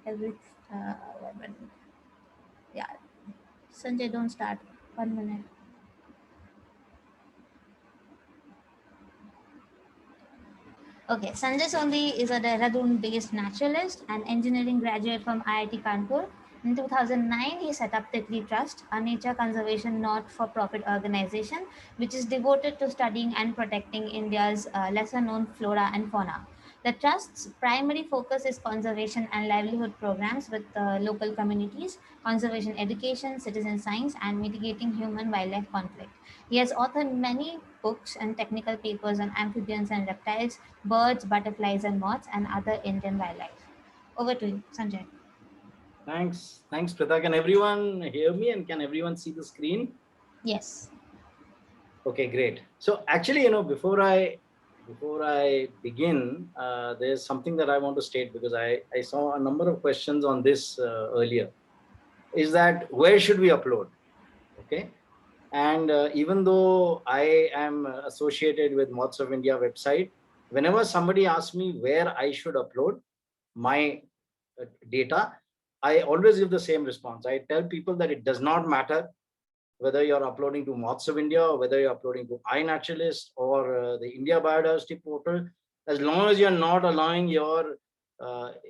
Speaker 1: every. 1 minute. Yeah, Sanjay, don't start. 1 minute. Okay, Sanjay Sondhi is a Dehradun-based naturalist and engineering graduate from IIT Kanpur. In 2009, he set up Tikri Trust, a nature conservation not-for-profit organization which is devoted to studying and protecting India's lesser-known flora and fauna. The Trust's primary focus is conservation and livelihood programs with local communities, conservation education, citizen science, and mitigating human-wildlife conflict. He has authored many books and technical papers on amphibians and reptiles, birds, butterflies, and moths, and other Indian wildlife. Over to you, Sanjay.
Speaker 5: Thanks, Pritha. Can everyone hear me and can everyone see the screen?
Speaker 1: Yes.
Speaker 5: Okay, great. So actually, before I begin, there's something that I want to state, because I saw a number of questions on this earlier. Is that where should we upload? Okay. And even though I am associated with Moths of India website, whenever somebody asks me where I should upload my data, I always give the same response. I tell people that it does not matter whether you're uploading to Moths of India or whether you're uploading to iNaturalist or the India Biodiversity Portal, as long as you're not allowing your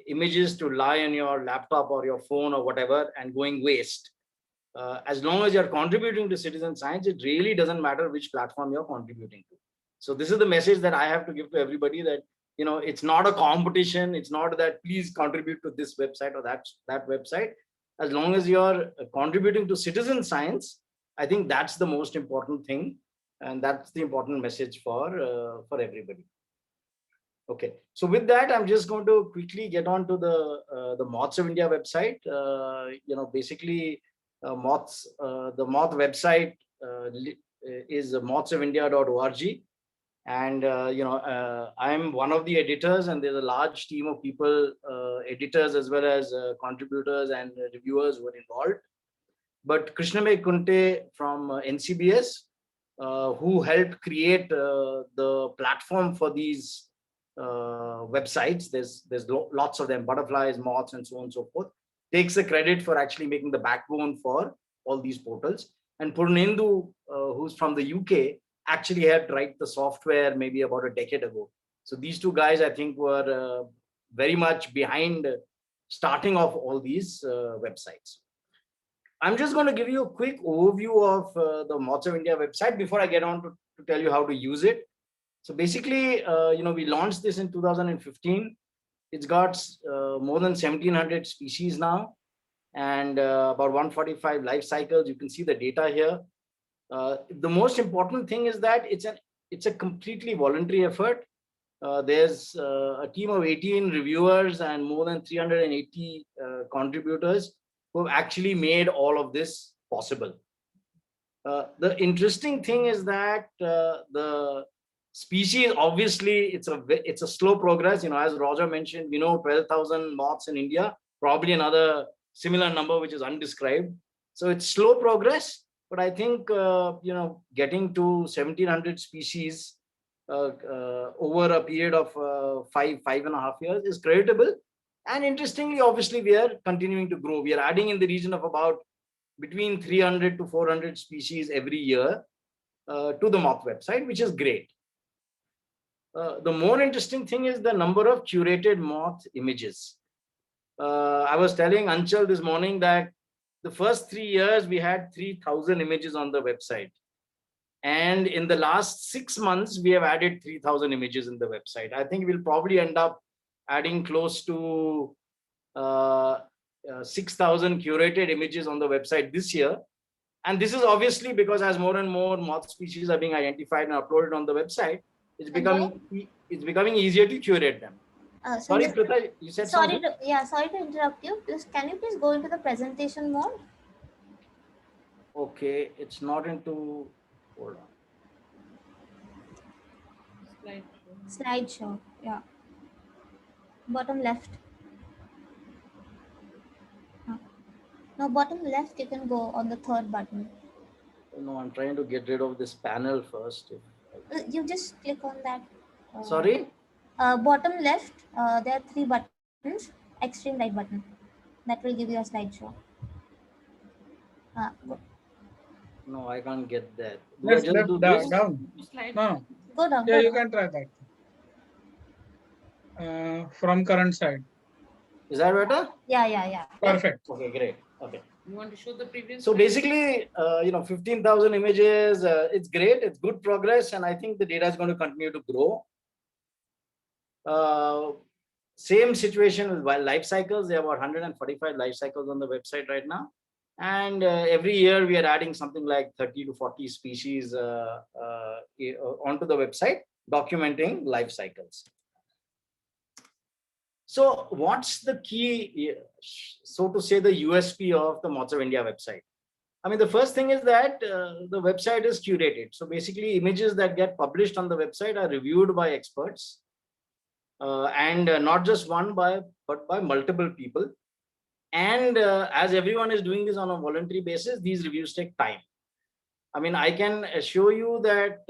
Speaker 5: images to lie on your laptop or your phone or whatever and going waste. As long as you're contributing to citizen science, it really doesn't matter which platform you're contributing to. So this is the message that I have to give to everybody, that it's not a competition. It's not that please contribute to this website or that website. As long as you're contributing to citizen science, I think that's the most important thing, and that's the important message for everybody. Okay, so with that, I'm just going to quickly get on to the Moths of India website. Basically, the Moth website is mothsofindia.org. And I'm one of the editors, and there's a large team of people, editors as well as contributors and reviewers who are involved. But Krishnamay Kunte from NCBS, who helped create the platform for these websites, there's lots of them, butterflies, moths, and so on and so forth, takes the credit for actually making the backbone for all these portals. And Purnendu, who's from the UK, actually helped write the software maybe about a decade ago. So these two guys, I think, were very much behind starting off all these websites. I'm just going to give you a quick overview of the Moths of India website before I get on to tell you how to use it. So basically, we launched this in 2015. It's got more than 1,700 species now, and about 145 life cycles. You can see the data here. The most important thing is that it's a completely voluntary effort. There's a team of 18 reviewers and more than 380 contributors who have actually made all of this possible. The interesting thing is that the species, obviously, it's a slow progress. As Roger mentioned, 12,000 moths in India, probably another similar number which is undescribed. So it's slow progress, but I think getting to 1,700 species over a period of 5.5 years is creditable. And interestingly, obviously, we are continuing to grow. We are adding in the region of about between 300 to 400 species every year to the Moth website, which is great. The more interesting thing is the number of curated moth images. I was telling Anchal this morning that the first 3 years we had 3,000 images on the website. And in the last 6 months, we have added 3,000 images in the website. I think we'll probably end up adding close to 6,000 curated images on the website this year. And this is obviously because as more and more moth species are being identified and uploaded on the website, it's becoming easier to curate them. Sorry,
Speaker 1: Sanjay,
Speaker 5: Pritha, you said
Speaker 1: sorry
Speaker 5: something?
Speaker 1: sorry to interrupt you. Can you please go into the presentation mode?
Speaker 5: Okay, it's not into, hold on.
Speaker 1: Slideshow. Yeah. Bottom left. No, bottom left, you can go on the third button.
Speaker 5: No, I'm trying to get rid of this panel first.
Speaker 1: You just click on that.
Speaker 5: Sorry?
Speaker 1: Bottom left, there are 3 buttons, extreme right button. That will give you a slideshow.
Speaker 5: No, I can't get that. Do I
Speaker 3: Let's
Speaker 5: just do
Speaker 3: left
Speaker 5: this?
Speaker 3: down. No.
Speaker 1: Go down.
Speaker 3: Yeah,
Speaker 1: go
Speaker 3: you
Speaker 1: down.
Speaker 3: can try that. From current side.
Speaker 5: Is that better?
Speaker 1: Yeah.
Speaker 3: Perfect.
Speaker 5: Okay, great. Okay.
Speaker 6: You want to show the previous?
Speaker 5: So basically, 15,000 images, it's great. It's good progress. And I think the data is going to continue to grow. Same situation with life cycles. There are about 145 life cycles on the website right now. And every year we are adding something like 30 to 40 species onto the website, documenting life cycles. So what's the key, so to say, the USP of the Moths of India website? I mean, the first thing is that the website is curated. So basically images that get published on the website are reviewed by experts and not just one but by multiple people. And as everyone is doing this on a voluntary basis, these reviews take time. I mean, I can assure you that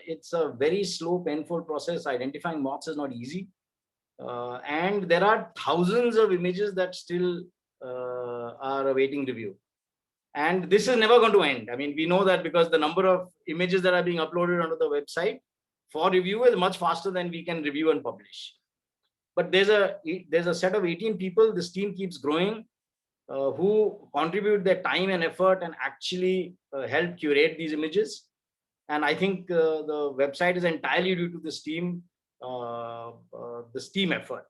Speaker 5: it's a very slow, painful process. Identifying moths is not easy. And there are thousands of images that still are awaiting review. And this is never going to end. I mean, we know that because the number of images that are being uploaded onto the website for review is much faster than we can review and publish. But there's a set of 18 people, this team keeps growing, who contribute their time and effort and actually help curate these images. And I think the website is entirely due to this team effort.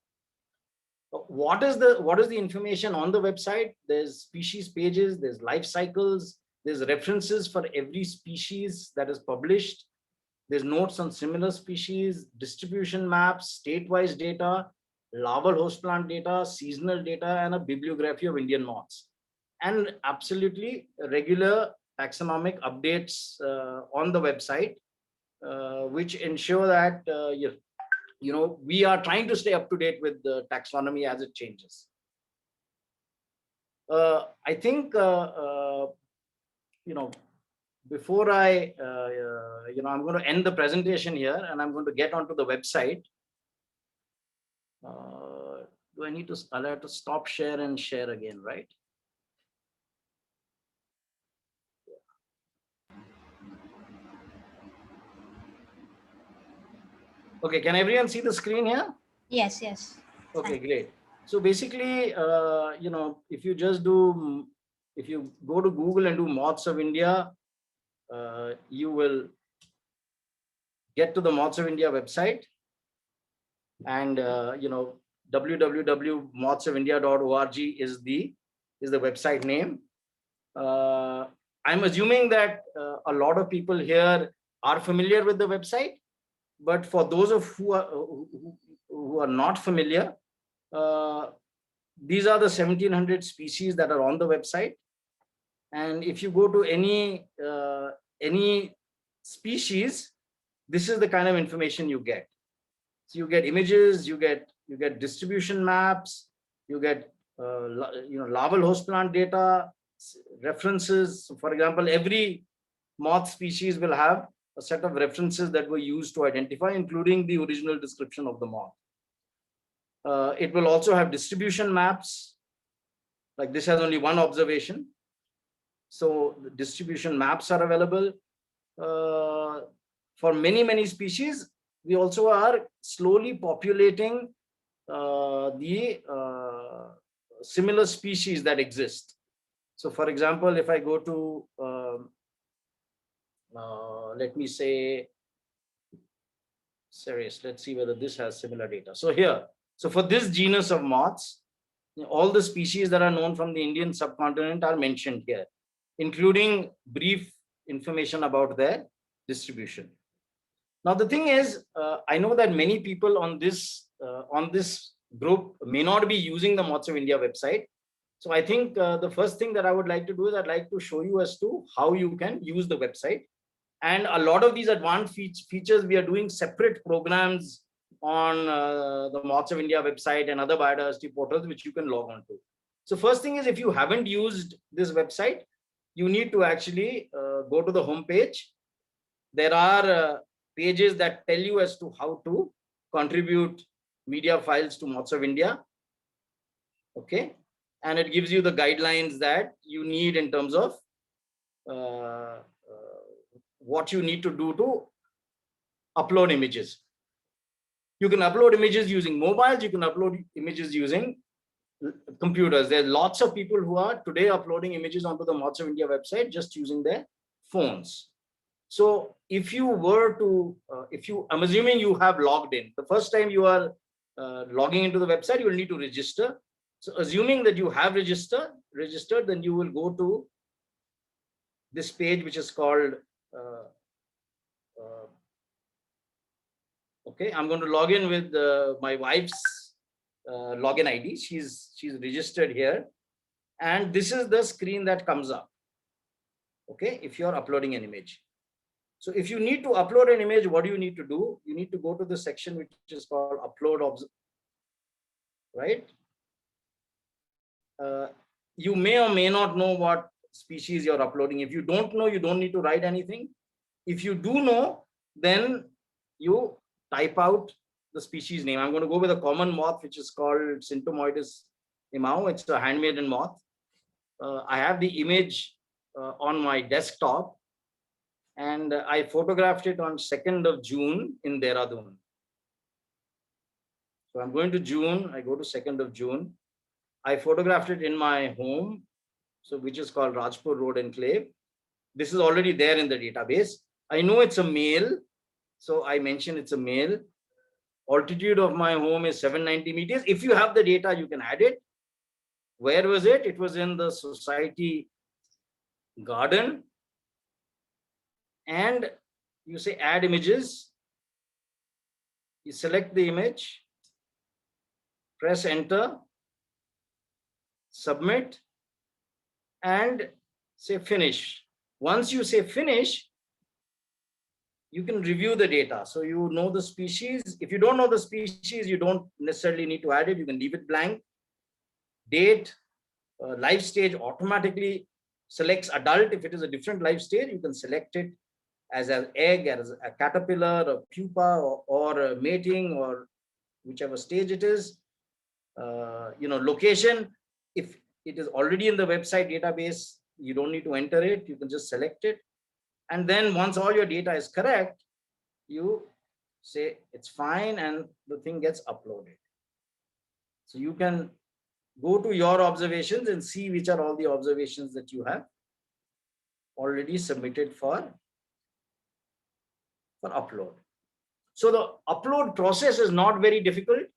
Speaker 5: What is the information on the website? There's species pages, there's life cycles, there's references for every species that is published. There's notes on similar species, distribution maps, state-wise data, larval host plant data, seasonal data, and a bibliography of Indian moths. And absolutely regular taxonomic updates on the website, which ensure that we are trying to stay up to date with the taxonomy as it changes. I think before I'm going to end the presentation here, and I'm going to get onto the website. Do I need to? I'll have to stop share and share again, right? Okay, can everyone see the screen here?
Speaker 1: Yes.
Speaker 5: Okay, great. So basically, if you go to Google and do Moths of India, you will get to the Moths of India website, and www.mothsofindia.org is the website name. I'm assuming that a lot of people here are familiar with the website, but for those of who are not familiar, these are the 1,700 species that are on the website. And if you go to any species, this is the kind of information you get. So you get images, you get distribution maps, you get larval host plant data, references. So for example, every moth species will have a set of references that were used to identify, including the original description of the moth. It will also have distribution maps. Like this has only one observation. So the distribution maps are available. For many species, we also are slowly populating the similar species that exist. So for example, if I go to, let me say, Ceres, let's see whether this has similar data. So here, so for this genus of moths, all the species that are known from the Indian subcontinent are mentioned here. including brief information about their distribution. Now, the thing is, I know that many people on this group may not be using the Moths of India website. So I think the first thing that I would like to do is I'd like to show you as to how you can use the website. And a lot of these advanced features, we are doing separate programs on the Moths of India website and other biodiversity portals, which you can log on to. So first thing is, if you haven't used this website, you need to actually go to the home page. There are pages that tell you as to how to contribute media files to Moths of India. Okay. And it gives you the guidelines that you need in terms of what you need to do to upload images. You can upload images using mobiles, you can upload images using computers. There are lots of people who are today uploading images onto the Moths of India website just using their phones. So if you were to, I'm assuming you have logged in. The first time you are logging into the website, you will need to register. So assuming that you have registered, then you will go to this page, which is called, okay, I'm going to log in with my wife's login ID. She's registered here. And this is the screen that comes up. Okay, if you're uploading an image. So if you need to upload an image, what do you need to do? You need to go to the section which is called upload, right? You may or may not know what species you're uploading. If you don't know, you don't need to write anything. If you do know, then you type out the species name. I'm going to go with a common moth, which is called Syntomoides imau. It's a handmaiden moth. I have the image on my desktop, and I photographed it on 2nd of June in Dehradun. So I'm going to June. I go to 2nd of June. I photographed it in my home, so which is called Rajpur Road Enclave. This is already there in the database. I know it's a male, so I mentioned it's a male. Altitude of my home is 790 meters. If you have the data, you can add it. Where was it? It was in the society garden. And you say add images. You select the image, press enter, submit, and say finish. Once you say finish, you can review the data. So you know the species. If you don't know the species, you don't necessarily need to add it. You can leave it blank. Date, life stage automatically selects adult. If it is a different life stage, you can select it as an egg, as a caterpillar, a pupa, or a mating, or whichever stage it is. Location, if it is already in the website database, you don't need to enter it. You can just select it. And then once all your data is correct, you say it's fine, and the thing gets uploaded. So you can go to your observations and see which are all the observations that you have already submitted for upload. So the upload process is not very difficult.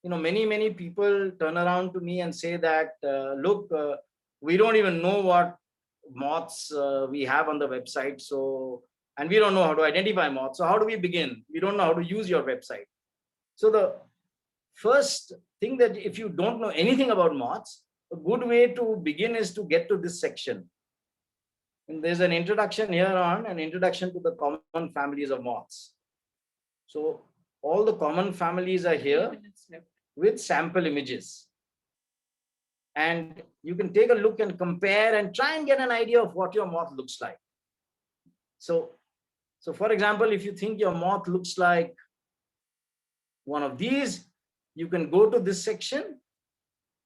Speaker 5: Many people turn around to me and say that, look, we don't even know what moths we have on the website. So, and we don't know how to identify moths. So how do we begin? We don't know how to use your website. So the first thing, that if you don't know anything about moths, a good way to begin is to get to this section. And there's an introduction here on an introduction to the common families of moths. So all the common families are here with sample images. And you can take a look and compare and try and get an idea of what your moth looks like. So for example, if you think your moth looks like one of these, you can go to this section,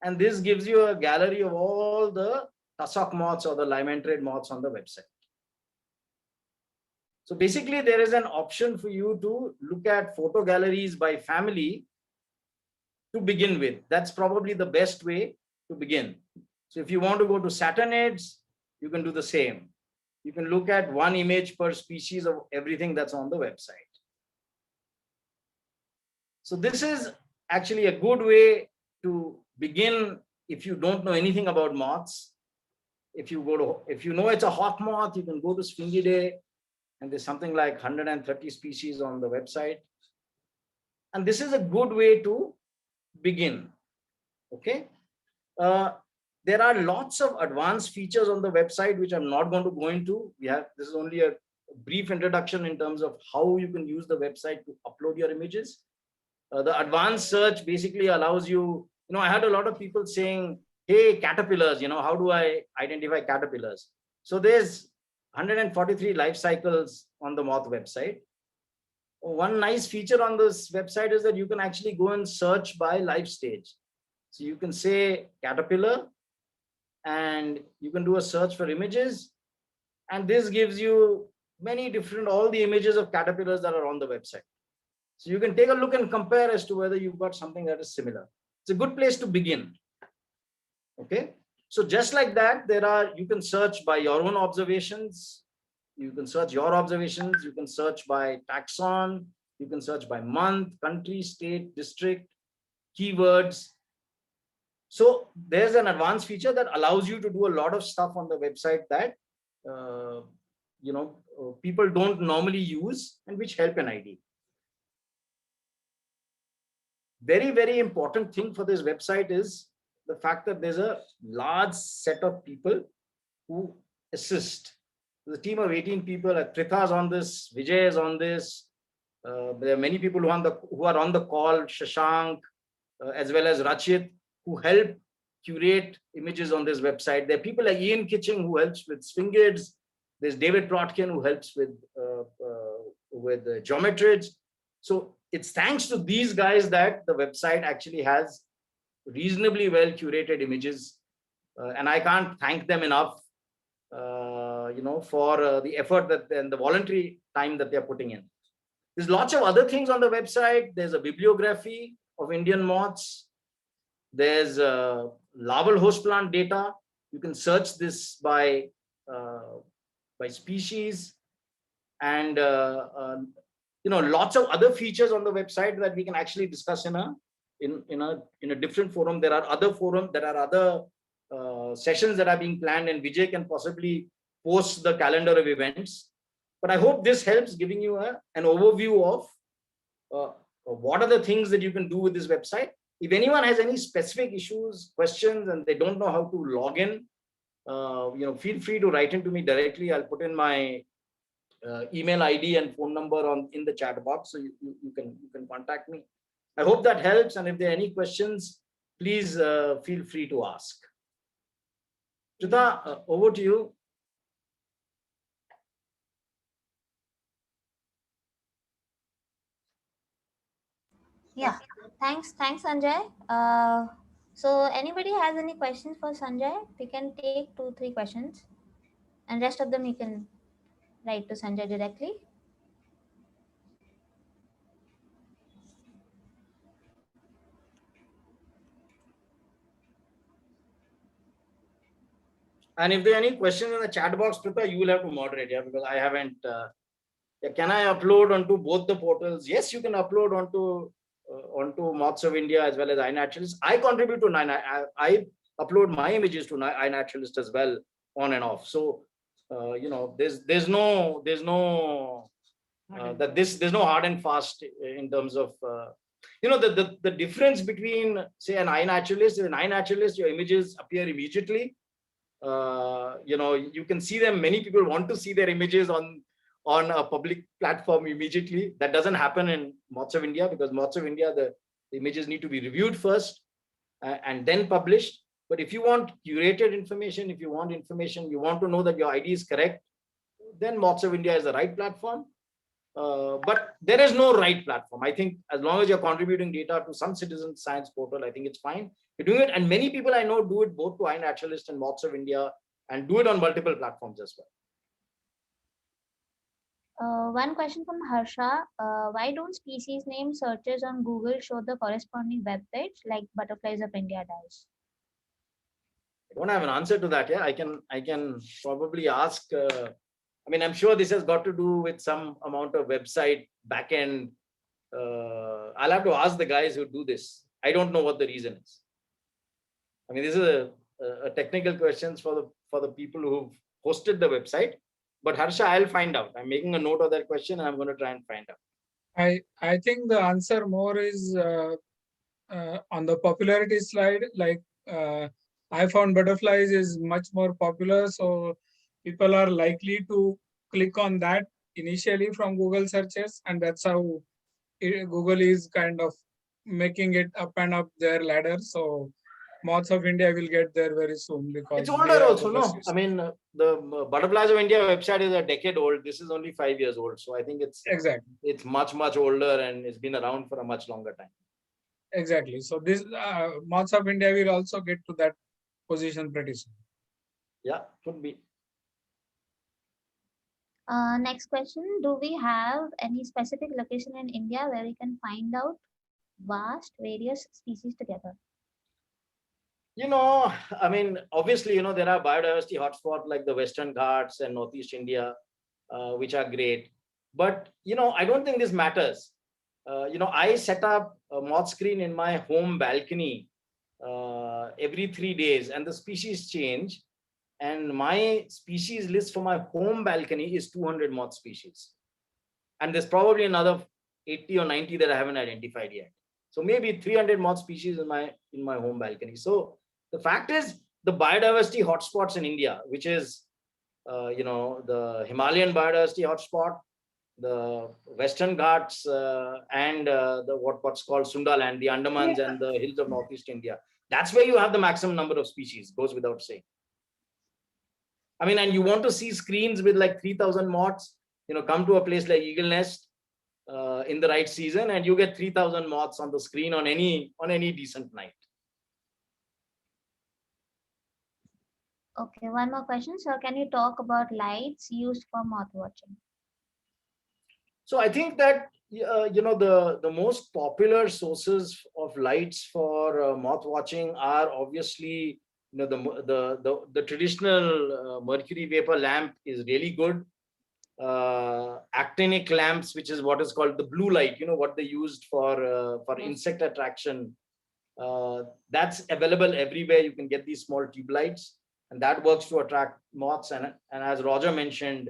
Speaker 5: and this gives you a gallery of all the tussock moths or the limentrid moths on the website. So basically, there is an option for you to look at photo galleries by family to begin with. That's probably the best way to begin. So if you want to go to Saturnids, you can do the same. You can look at one image per species of everything that's on the website. So this is actually a good way to begin if you don't know anything about moths. if you know it's a hawk moth, you can go to Sphingidae, and there's something like 130 species on the website. And this is a good way to begin. Okay. There are lots of advanced features on the website, which I'm not going to go into. This is only a brief introduction in terms of how you can use the website to upload your images. The advanced search basically allows you, I had a lot of people saying, hey, caterpillars, how do I identify caterpillars? So there's 143 life cycles on the moth website. One nice feature on this website is that you can actually go and search by life stage. So you can say caterpillar, and you can do a search for images. And this gives you all the images of caterpillars that are on the website. So you can take a look and compare as to whether you've got something that is similar. It's a good place to begin. Okay. So just like that, you can search by your own observations. You can search your observations. You can search by taxon. You can search by month, country, state, district, keywords. So there's an advanced feature that allows you to do a lot of stuff on the website that, people don't normally use, and which help an ID. Very, very important thing for this website is the fact that there's a large set of people who assist. There's a team of 18 people. Pritha is on this, Vijay is on this. There are many people who are on the call, Shashank, as well as Rachit, who help curate images on this website. There are people like Ian Kitching, who helps with Sphingids. There's David Plotkin, who helps with geometrids. So it's thanks to these guys that the website actually has reasonably well curated images. And I can't thank them enough, for the effort and the voluntary time that they're putting in. There's lots of other things on the website. There's a bibliography of Indian moths. There's larval host plant data. You can search this by species, and lots of other features on the website that we can actually discuss in a different forum. There are other forums, there are other sessions that are being planned, and Vijay can possibly post the calendar of events. But I hope this helps giving you an overview of what are the things that you can do with this website. If anyone has any specific issues, questions, and they don't know how to log in, feel free to write into me directly. I'll put in my email ID and phone number in the chat box, so you can contact me. I hope that helps, and if there are any questions, please feel free to ask. Pritha, over to you.
Speaker 1: Yeah, thanks Sanjay. So anybody has any questions for Sanjay? We can take 2-3 questions, and rest of them you can write to Sanjay directly.
Speaker 5: And if there are any questions in the chat box, Pritha, you will have to moderate, because I haven't. Can I upload onto both the portals? Yes, you can upload onto Moths of India as well as iNaturalist. I contribute to I upload my images to iNaturalist as well, on and off. So there's no hard and fast in terms of the difference between, say, an iNaturalist. In iNaturalist, your images appear immediately. You can see them. Many people want to see their images on a public platform immediately. That doesn't happen in Moths of India, because Moths of India, the images need to be reviewed first and then published. But if you want curated information, if you want information, you want to know that your ID is correct, then Moths of India is the right platform. But there is no right platform. I think as long as you're contributing data to some citizen science portal, I think it's fine. You're doing it, and many people I know do it both to iNaturalist and Moths of India, and do it on multiple platforms as well.
Speaker 1: One question from Harsha. Why don't species name searches on Google show the corresponding web page like Butterflies of India does?
Speaker 5: I don't have an answer to that. Yeah, I can probably ask. I'm sure this has got to do with some amount of website backend. I'll have to ask the guys who do this. I don't know what the reason is. This is technical questions for the people who've hosted the website. But Harsha, I'll find out. I'm making a note of that question and I'm going to try and find out.
Speaker 3: I think the answer more is on the popularity slide. Like I found butterflies is much more popular, so people are likely to click on that initially from Google searches, and that's how Google is kind of making it up and up their ladder. So Moths of India will get there very soon because
Speaker 5: It's older also, no? I mean, the Butterflies of India website is a decade old. This is only 5 years old. So I think it's much, much older and it's been around for a much longer time.
Speaker 3: Exactly. So this Moths of India will also get to that position pretty soon.
Speaker 5: Yeah, could be.
Speaker 1: Next question. Do we have any specific location in India where we can find out vast various species together?
Speaker 5: I mean, obviously, there are biodiversity hotspots like the Western Ghats and Northeast India, which are great. But, I don't think this matters. I set up a moth screen in my home balcony every 3 days, and the species change. And my species list for my home balcony is 200 moth species. And there's probably another 80 or 90 that I haven't identified yet. So maybe 300 moth species in my home balcony. So the fact is, the biodiversity hotspots in India, which is, the Himalayan biodiversity hotspot, the Western Ghats, and the what's called Sundaland, the Andamans and the hills of Northeast India. That's where you have the maximum number of species, goes without saying. I mean, and you want to see screens with like 3,000 moths, come to a place like Eagle Nest in the right season, and you get 3,000 moths on the screen on any decent night.
Speaker 1: Okay, one more question. So can you talk about lights used for moth watching?
Speaker 5: So I think that the most popular sources of lights for moth watching are obviously the traditional mercury vapor lamp is really good. Actinic lamps, which is what is called the blue light, what they used for insect attraction. That's available everywhere. You can get these small tube lights, and that works to attract moths. And as Roger mentioned,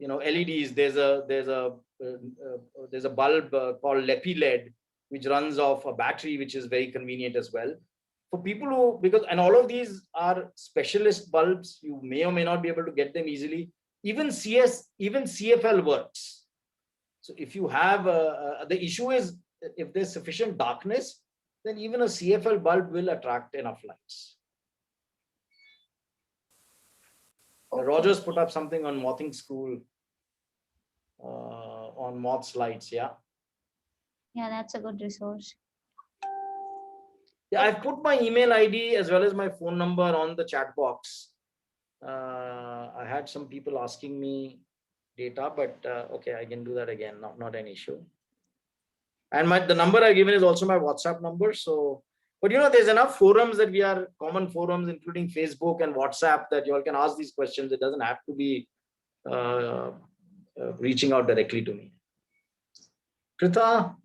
Speaker 5: LEDs. There's a bulb called Lepi LED, which runs off a battery, which is very convenient as well. For people and all of these are specialist bulbs, you may or may not be able to get them easily. Even CFL works. So if you have, the issue is if there's sufficient darkness, then even a CFL bulb will attract enough lights. Okay. Rogers put up something on Mothing School on moths lights, yeah.
Speaker 1: Yeah, that's a good resource.
Speaker 5: Yeah, I've put my email ID as well as my phone number on the chat box. I had some people asking me data, but okay, I can do that again. Not an issue. And the number I've given is also my WhatsApp number. So, but there's enough forums that we are common forums, including Facebook and WhatsApp, that you all can ask these questions. It doesn't have to be reaching out directly to me. Pritha?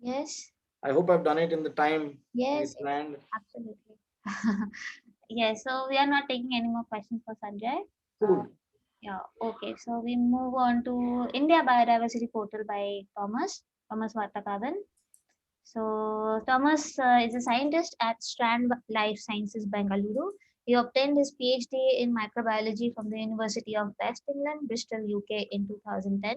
Speaker 1: Yes.
Speaker 5: I hope I've done it in the time
Speaker 1: yes,
Speaker 5: we planned.
Speaker 1: Absolutely. Yes, so we are not taking any more questions for Sanjay.
Speaker 5: Cool.
Speaker 1: Yeah, okay. So we move on to India Biodiversity Portal by Thomas Vattakaven. So Thomas is a scientist at Strand Life Sciences, Bengaluru. He obtained his PhD in microbiology from the University of West England, Bristol, UK in 2010.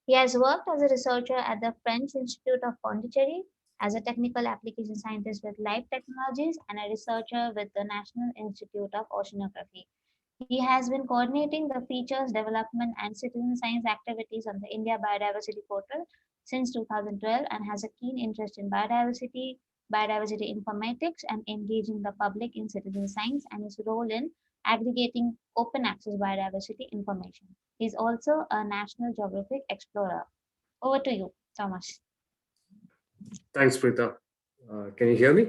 Speaker 1: He has worked as a researcher at the French Institute of Pondicherry, as a technical application scientist with Life Technologies, and a researcher with the National Institute of Oceanography. He has been coordinating the features, development, and citizen science activities on the India Biodiversity Portal since 2012 and has a keen interest in biodiversity informatics, and engaging the public in citizen science and his role in aggregating open access biodiversity information. He is also a National Geographic Explorer. Over to you, Thomas.
Speaker 6: Thanks, Pritha. Can you hear me?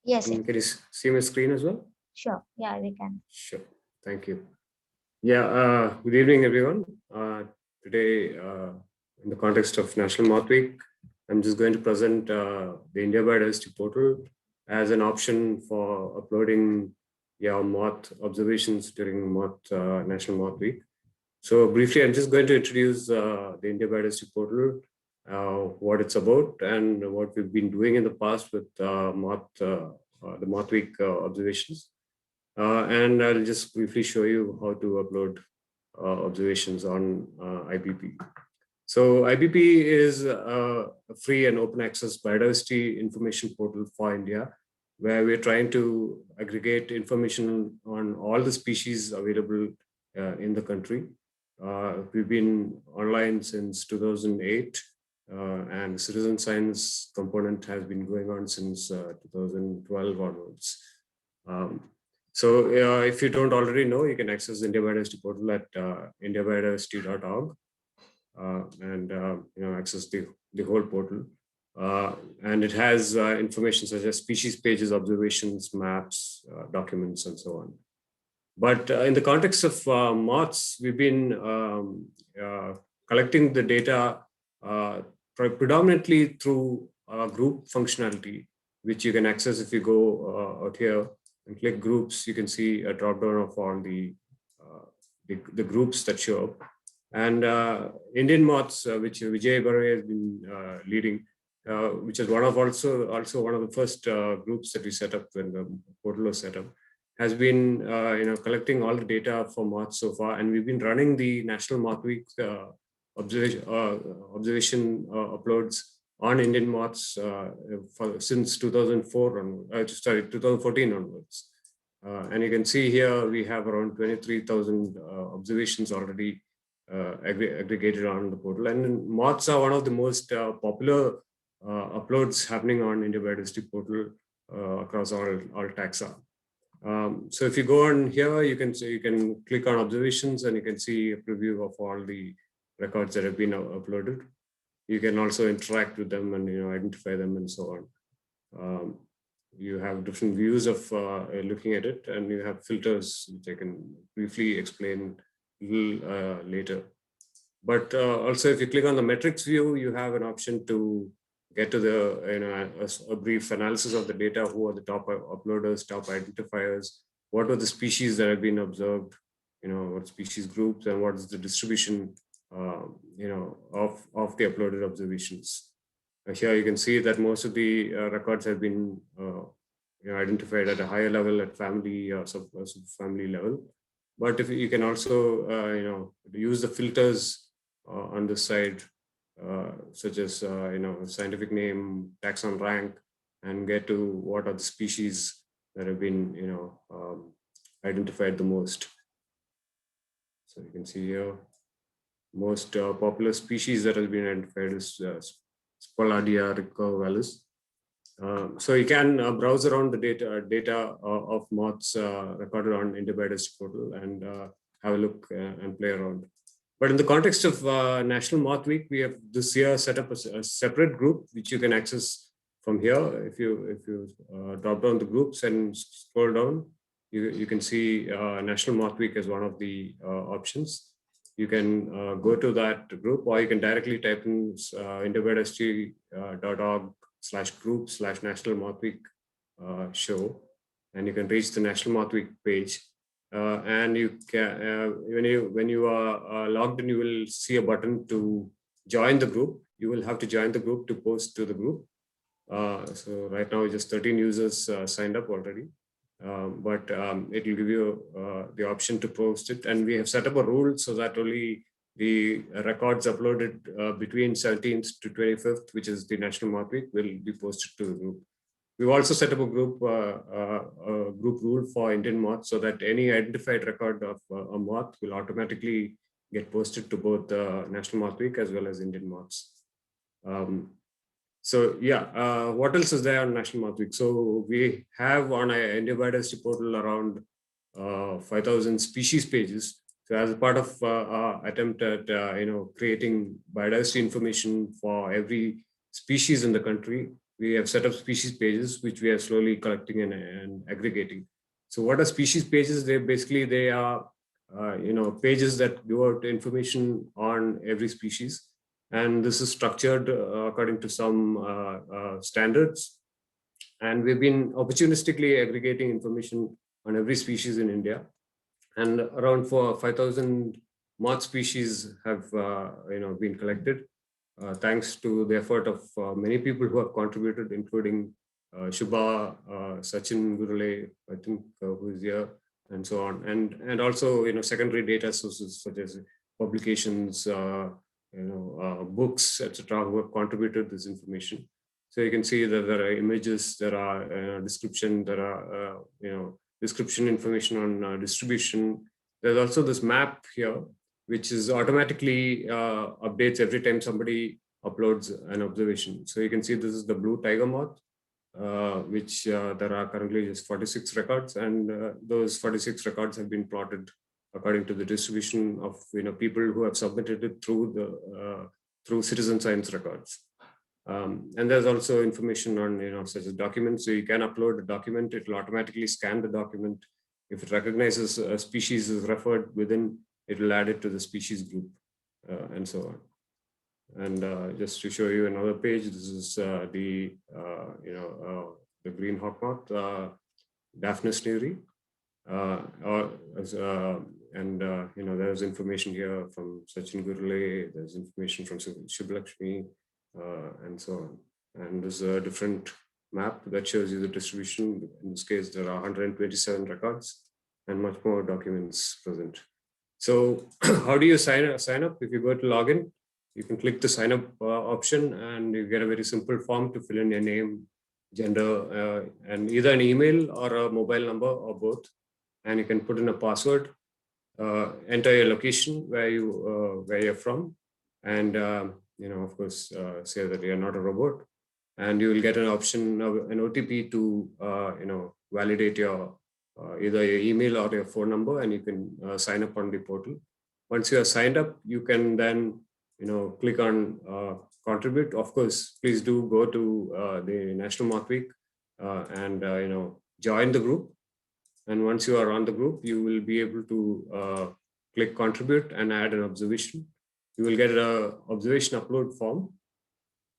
Speaker 1: Yes.
Speaker 6: Can you see my screen as well?
Speaker 1: Sure. Yeah, we can.
Speaker 6: Sure. Thank you. Yeah. Good evening, everyone. Today, in the context of National Moth Week, I'm just going to present the India Biodiversity Portal as an option for uploading moth observations during National Moth Week. So briefly, I'm just going to introduce the India Biodiversity Portal, what it's about, and what we've been doing in the past with the Moth Week observations. And I'll just briefly show you how to upload observations on IBP. So IBP is a free and open access biodiversity information portal for India, where we're trying to aggregate information on all the species available in the country. We've been online since 2008, and the citizen science component has been going on since 2012 onwards. So if you don't already know, you can access the India Biodiversity portal at indiabiodiversity.org and access the whole portal. And it has information such as species pages, observations, maps, documents, and so on. But in the context of moths, we've been collecting the data predominantly through group functionality, which you can access if you go out here and click groups. You can see a drop down of all the groups that show up. And Indian moths, which Vijay Barve has been leading, which is also one of the first groups that we set up when the portal was set up, has been collecting all the data for moths so far, and we've been running the National Moth Week observation uploads on Indian moths since 2014 onwards. And you can see here we have around 23,000 observations already aggregated on the portal, and moths are one of the most popular uploads happening on India Biodiversity portal across all taxa. So if you go on here, you can click on observations, and you can see a preview of all the records that have been uploaded. You can also interact with them and identify them and so on. You have different views of looking at it, and you have filters, which I can briefly explain a little later. But also, if you click on the metrics view, you have an option to get to the a brief analysis of the data. Who are the top uploaders, top identifiers? What are the species that have been observed? What species groups, and what is the distribution? Of the uploaded observations. Here you can see that most of the records have been identified at a higher level, at family or sub-family level. But if you can also use the filters on this side, such as scientific name, taxon rank, and get to what are the species that have been identified the most. So you can see here, most popular species that has been identified is Spaladia ricovalus. So you can browse around the data of moths recorded on India Biodiversity portal and have a look and play around. But in the context of National Moth Week, we have this year set up a separate group which you can access from here. If you drop down the groups and scroll down, you can see National Moth Week as one of the options. You can go to that group, or you can directly type in indiabiodiversity.org/group/National Moth Week show, and you can reach the National Moth Week page. And you can, when you are logged in, you will see a button to join the group. You will have to join the group to post to the group. So right now, just 13 users signed up already. But it will give you the option to post it, and we have set up a rule so that only the records uploaded between 17th to 25th, which is the National Moth Week, will be posted to the group. We've also set up a group rule for Indian moth, so that any identified record of a moth will automatically get posted to both the National Moth Week as well as Indian moths. So yeah, what else is there on National Moth Week? So we have on our India Biodiversity portal around 5,000 species pages. So as a part of our attempt at creating biodiversity information for every species in the country, we have set up species pages, which we are slowly collecting and aggregating. So what are species pages? They are pages that give out information on every species. And this is structured according to some standards. And we've been opportunistically aggregating information on every species in India. And around 5,000 moth species have been collected, thanks to the effort of many people who have contributed, including Shubha, Sachin Gurule, I think, who is here, and so on. And also, secondary data sources such as publications, books, etc., who have contributed this information. So you can see that there are images, there are description, there are description information on distribution. There's also this map here, which is automatically updates every time somebody uploads an observation. So you can see this is the blue tiger moth, which there are currently just 46 records, and those 46 records have been plotted according to the distribution of people who have submitted it through citizen science records. And there's also information on such as documents. So you can upload a document; it will automatically scan the document. If it recognizes a species is referred within, it will add it to the species group, and so on. And just to show you another page, this is the green hawk moth, Daphnis neuri. There's information here from Sachin Gurule, there's information from Shubhalaxmi, and so on. And there's a different map that shows you the distribution. In this case, there are 127 records and much more documents present. So how do you sign up? If you go to login, you can click the sign up option, and you get a very simple form to fill in your name, gender, and either an email or a mobile number or both. And you can put in a password, enter your location where you're from, and of course say that you're not a robot, and you will get an option of an OTP to validate your either your email or your phone number, and you can sign up on the portal. Once you are signed up, you can then click on contribute. Of course, please do go to the National Moth Week and join the group. And once you are on the group, you will be able to click contribute and add an observation. You will get an observation upload form,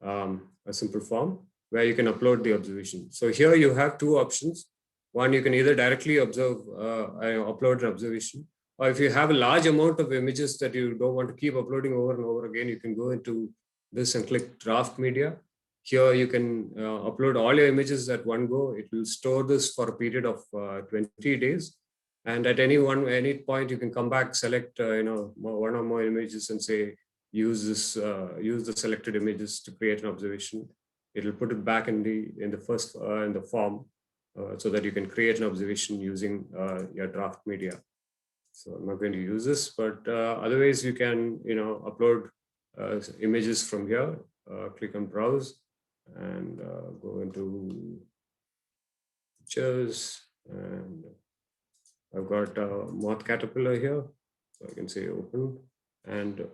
Speaker 6: a simple form where you can upload the observation. So here you have two options. One, you can either directly upload an observation, or if you have a large amount of images that you don't want to keep uploading over and over again, you can go into this and click draft media. Here you can upload all your images at one go. It will store this for a period of 20 days. And at any point, you can come back, select one or more images and say, use the selected images to create an observation. It will put it back in the form so that you can create an observation using your draft media. So I'm not going to use this, but otherwise you can upload images from here. Click on browse and go into pictures, and I've got a moth caterpillar here, so I can say open, and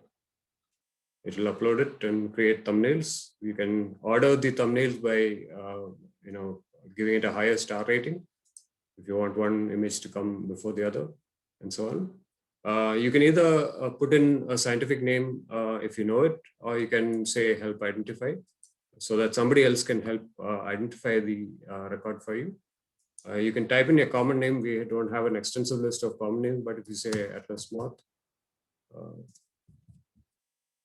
Speaker 6: it will upload it and create thumbnails. You can order the thumbnails by giving it a higher star rating if you want one image to come before the other, and so on. You can either put in a scientific name if you know it, or you can say help identify, so that somebody else can help identify the record for you. You can type in your common name. We don't have an extensive list of common names, but if you say Atlas moth,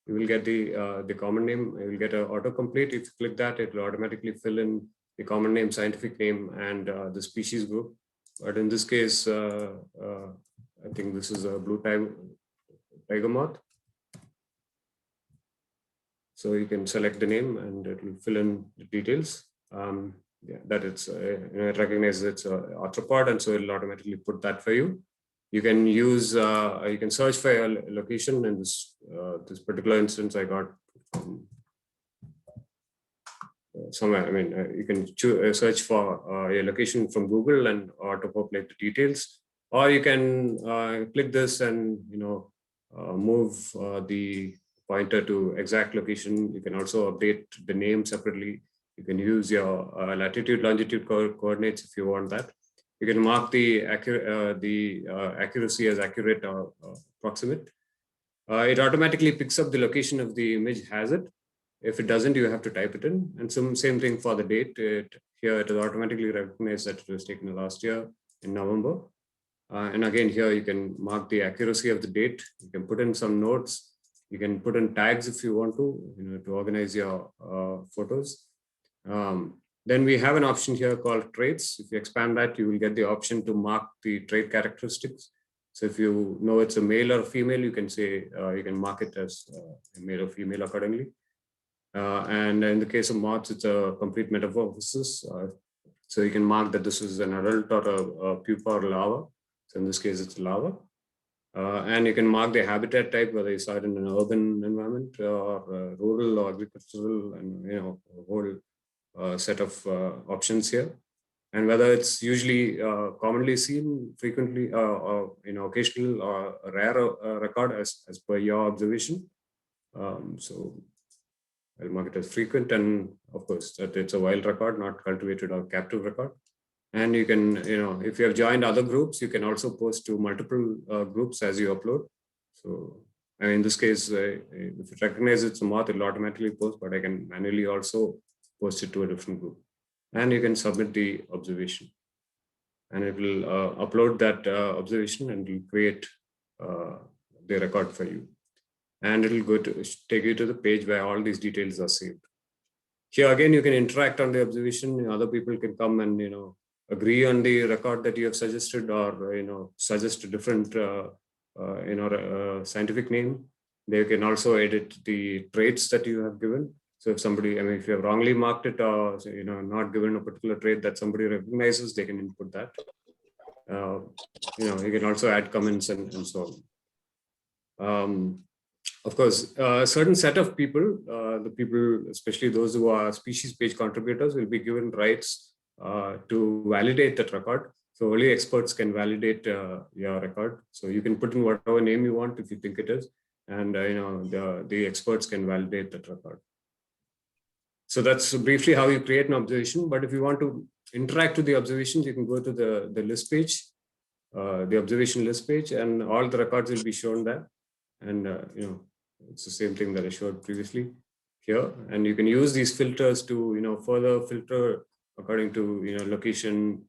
Speaker 6: you will get the common name. You will get an autocomplete. If you click that, it will automatically fill in the common name, scientific name, and the species group. But in this case, I think this is a blue tiger moth. So you can select the name and it will fill in the details. That it's it recognizes it's an arthropod, and so it will automatically put that for you. You can use you can search for your location. In this particular instance, I got from somewhere. I mean, you can search for your location from Google and auto-populate the details, or you can click this and move the pointer to exact location. You can also update the name separately. You can use your latitude, longitude coordinates if you want that. You can mark the accuracy as accurate or approximate. It automatically picks up the location of the image, has it. If it doesn't, you have to type it in. And same thing for the date. Here it is automatically recognized that it was taken last year. in November. And again, here you can mark the accuracy of the date. You can put in some notes. You can put in tags if you want to organize your photos. Then we have an option here called traits. If you expand that, you will get the option to mark the trait characteristics. So if you know it's a male or a female, you can say, you can mark it as a male or female accordingly. And in the case of moths, it's a complete metamorphosis. So you can mark that this is an adult or a pupa or larva. So in this case, it's larva. And you can mark the habitat type, whether you saw it in an urban environment or rural or agricultural, and a whole set of options here. And whether it's usually commonly seen, frequently, or occasional or a rare record as per your observation. So I'll mark it as frequent, and of course that it's a wild record, not cultivated or captive record. And you can, if you have joined other groups, you can also post to multiple groups as you upload. So in this case, if it recognizes it's a moth, it'll automatically post, but I can manually also post it to a different group. And you can submit the observation. And it will upload that observation and it will create the record for you. And it'll go to take you to the page where all these details are saved. Here again, you can interact on the observation. Other people can come and agree on the record that you have suggested, or suggest a different scientific name. They can also edit the traits that you have given. So if somebody, if you have wrongly marked it or not given a particular trait that somebody recognizes, they can input that. You can also add comments and so on. Of course, a certain set of people, the people, especially those who are species page contributors, will be given rights to validate that record. So only experts can validate your record. So you can put in whatever name you want if you think it is, and the experts can validate that record. So that's briefly how you create an observation. But if you want to interact with the observations, you can go to the list page, the observation list page, and all the records will be shown there. And it's the same thing that I showed previously here. And you can use these filters to further filter according to location,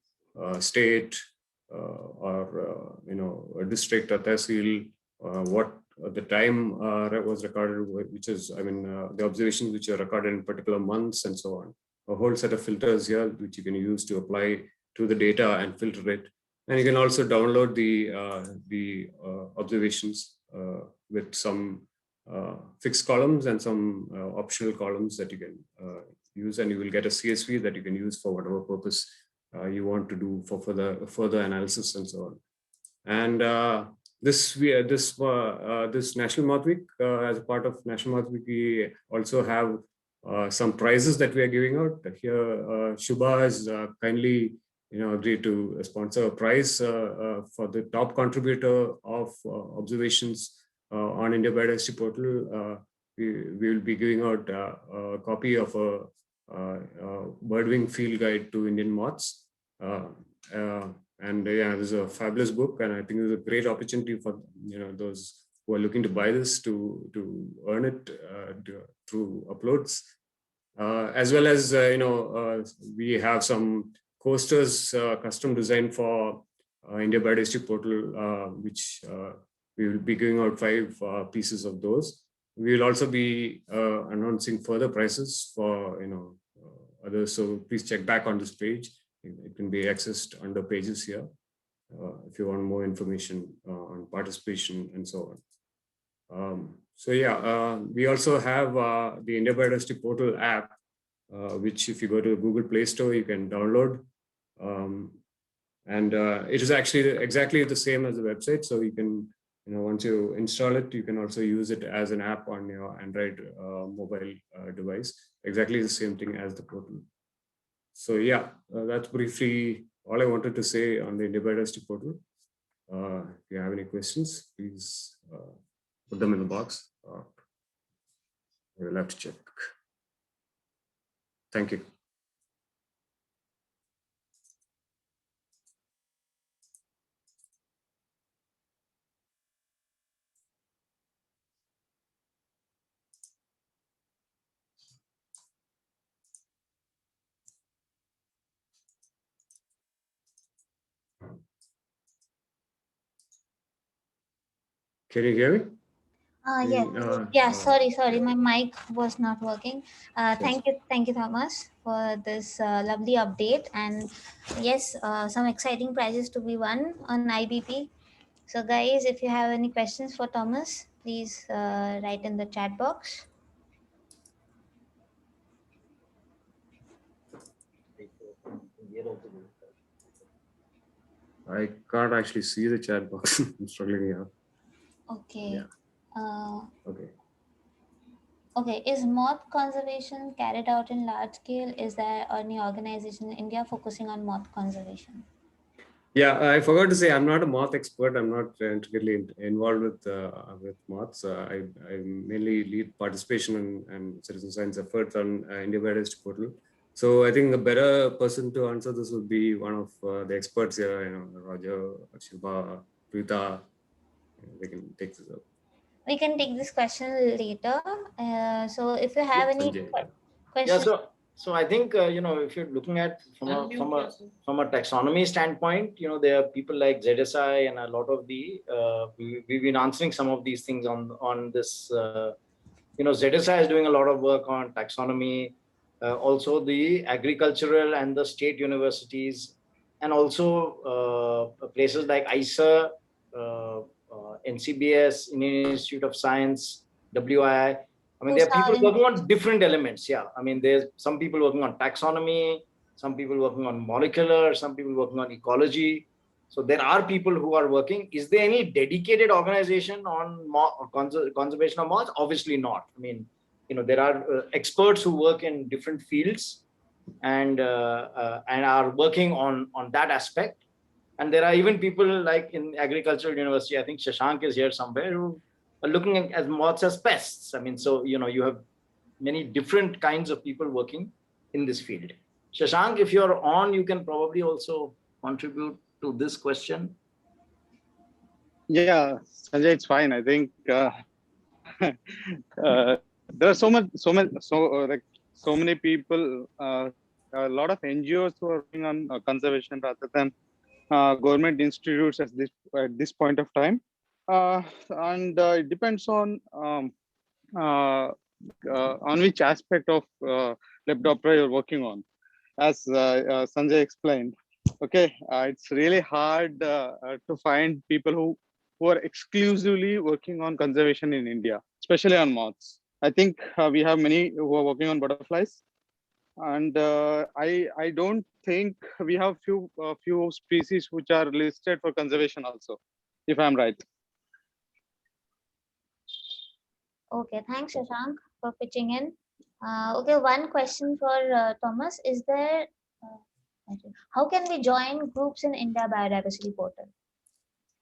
Speaker 6: state, or a district or tehsil, what the time was recorded, which is the observations which are recorded in particular months and so on. A whole set of filters here which you can use to apply to the data and filter it. And you can also download the observations with some fixed columns and some optional columns that you can use, and you will get a CSV that you can use for whatever purpose you want to do for further analysis and so on. And this National Moth Week, as a part of National Moth Week, we also have some prizes that we are giving out. Here, Shubha has kindly agreed to sponsor a prize for the top contributor of observations on India Biodiversity Portal. We will be giving out a copy of a birdwing field guide to Indian moths. And yeah, this is a fabulous book, and I think it's a great opportunity for those who are looking to buy this to earn it through uploads, as well as we have some coasters custom designed for India Biodiversity Portal, which we will be giving out 5 pieces of those. We will also be announcing further prices for others. So please check back on this page. It can be accessed under pages here if you want more information on participation and so on. So yeah, we also have the India Biodiversity Portal app, which if you go to Google Play Store, you can download. And it is actually exactly the same as the website. So you can, once you install it, you can also use it as an app on your Android mobile device. Exactly the same thing as the portal. So yeah, that's briefly all I wanted to say on the India Biodiversity Portal. If you have any questions, please put them in the box. We'll have to check. Thank you. Can you hear me?
Speaker 1: Yes. Sorry, my mic was not working. Thank you, Thomas, for this lovely update. And yes, some exciting prizes to be won on IBP. So, guys, if you have any questions for Thomas, please write in the chat box.
Speaker 6: I can't actually see the chat box. I'm struggling here.
Speaker 1: Okay.
Speaker 6: Yeah. Okay.
Speaker 1: Okay, is moth conservation carried out in large scale? Is there any organization in India focusing on moth conservation?
Speaker 6: Yeah, I forgot to say I'm not a moth expert. I'm not intricately involved with moths. I mainly lead participation and citizen science efforts on India Biodiversity Portal. So I think a better person to answer this would be one of the experts here. Roger, Shubha, Pritha. They can take this up.
Speaker 1: We can take this question later. So if you have any
Speaker 6: Sanjay.
Speaker 1: questions.
Speaker 5: Yeah, so I think if you're looking at from a taxonomy standpoint, there are people like ZSI and a lot of we've been answering some of these things on this. ZSI is doing a lot of work on taxonomy, also the agricultural and the state universities, and also places like ISA, NCBS, Indian Institute of Science, WII. I mean, there are people working on different elements. Yeah. I mean, there's some people working on taxonomy, some people working on molecular, some people working on ecology. So there are people who are working. Is there any dedicated organization on conservation of moths? Obviously not. I mean, there are experts who work in different fields and are working on that aspect. And there are even people like in agricultural university, I think Shashank is here somewhere, who are looking at moths as pests. I mean, so, you have many different kinds of people working in this field. Shashank, if you're on, you can probably also contribute to this question.
Speaker 7: Yeah, Sanjay, it's fine. I think there are so many people, a lot of NGOs who are working on conservation rather than government institutes at this point of time, and it depends on which aspect of Lepidoptera you're working on. As Sanjay explained, okay, it's really hard to find people who are exclusively working on conservation in India, especially on moths. I think we have many who are working on butterflies, and I don't think we have few species which are listed for conservation also, if I'm right.
Speaker 1: Okay, thanks Shashank for pitching in. Okay, one question for Thomas. Is there, how can we join groups in India Biodiversity Portal?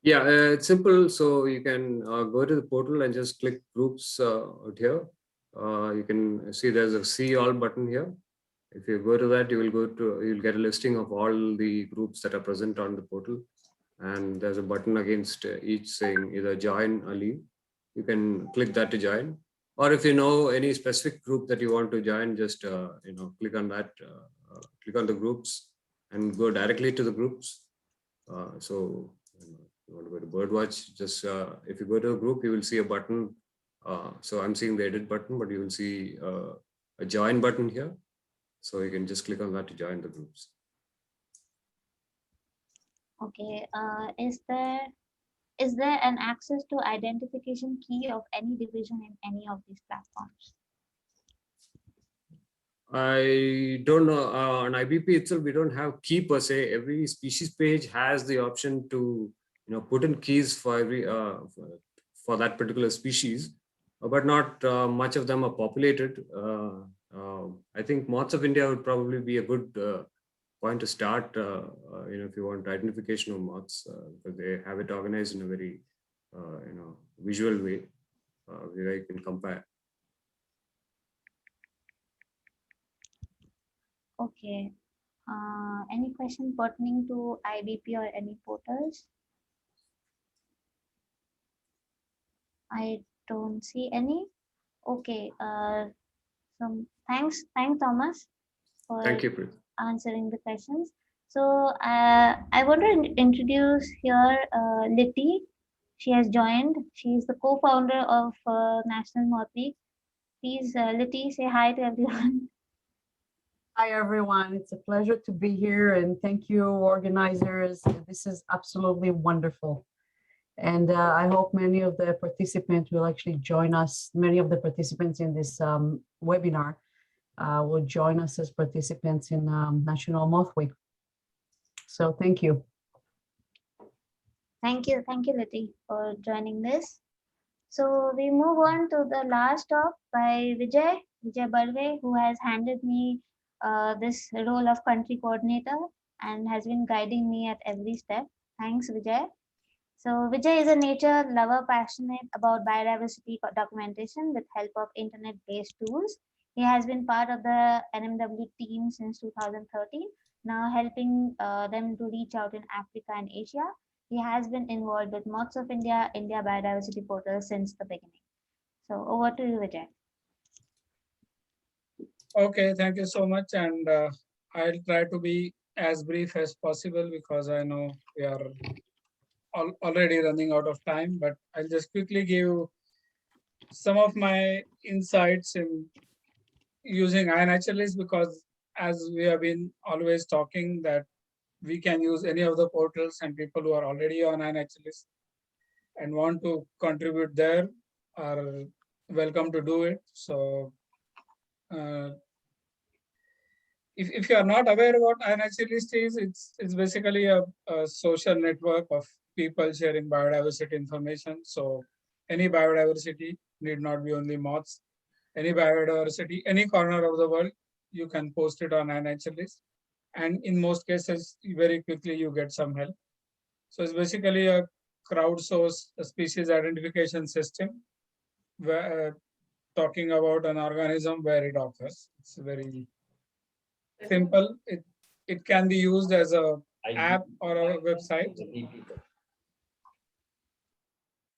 Speaker 6: Yeah, it's simple. So you can go to the portal and just click groups out here. You can see there's a see all button here. If you go to that, you'll get a listing of all the groups that are present on the portal. And there's a button against each saying either join or leave. You can click that to join. Or if you know any specific group that you want to join, just click on that, click on the groups and go directly to the groups. So you want to go to birdwatch, just if you go to a group, you will see a button. So I'm seeing the edit button, but you will see a join button here. So you can just click on that to join the groups.
Speaker 1: Okay, is there an access to identification key of any division in any of these platforms?
Speaker 6: I don't know. On IBP itself, we don't have key per se. Every species page has the option to put in keys for every for that particular species, but not much of them are populated. I think moths of India would probably be a good point to start. If you want identification of moths, because they have it organized in a very visual way where you can compare.
Speaker 1: Okay. Any question pertaining to IBP or any portals? I don't see any. Okay. Thanks, Thomas, for
Speaker 6: Thank you, Pritha.
Speaker 1: answering the questions. So I want to introduce here Liti. She has joined. She is the co-founder of National Moth Week. Please, Liti, say hi to everyone.
Speaker 8: Hi, everyone. It's a pleasure to be here, and thank you, organizers. This is absolutely wonderful. And I hope many of the participants will actually join us. Many of the participants in this webinar will join us as participants in National Moth Week. So thank you.
Speaker 1: Thank you, Liti, for joining this. So we move on to the last talk by Vijay Barve, who has handed me this role of country coordinator and has been guiding me at every step. Thanks, Vijay. So Vijay is a nature lover passionate about biodiversity documentation with help of internet-based tools. He has been part of the NMW team since 2013, now helping them to reach out in Africa and Asia. He has been involved with Moths of India, India Biodiversity Portal since the beginning. So over to you, Vijay.
Speaker 3: Okay, thank you so much. And I'll try to be as brief as possible because I know we are already running out of time, but I'll just quickly give some of my insights in using iNaturalist, because as we have been always talking that we can use any of the portals, and people who are already on iNaturalist and want to contribute there are welcome to do it. So if you are not aware what iNaturalist is, it's basically a social network of people sharing biodiversity information. So any biodiversity need not be only moths. Any biodiversity, any corner of the world, you can post it on iNaturalist. And in most cases, very quickly you get some help. So it's basically a crowdsourced species identification system where talking about an organism where it occurs. It's very simple. It can be used as a app or a website.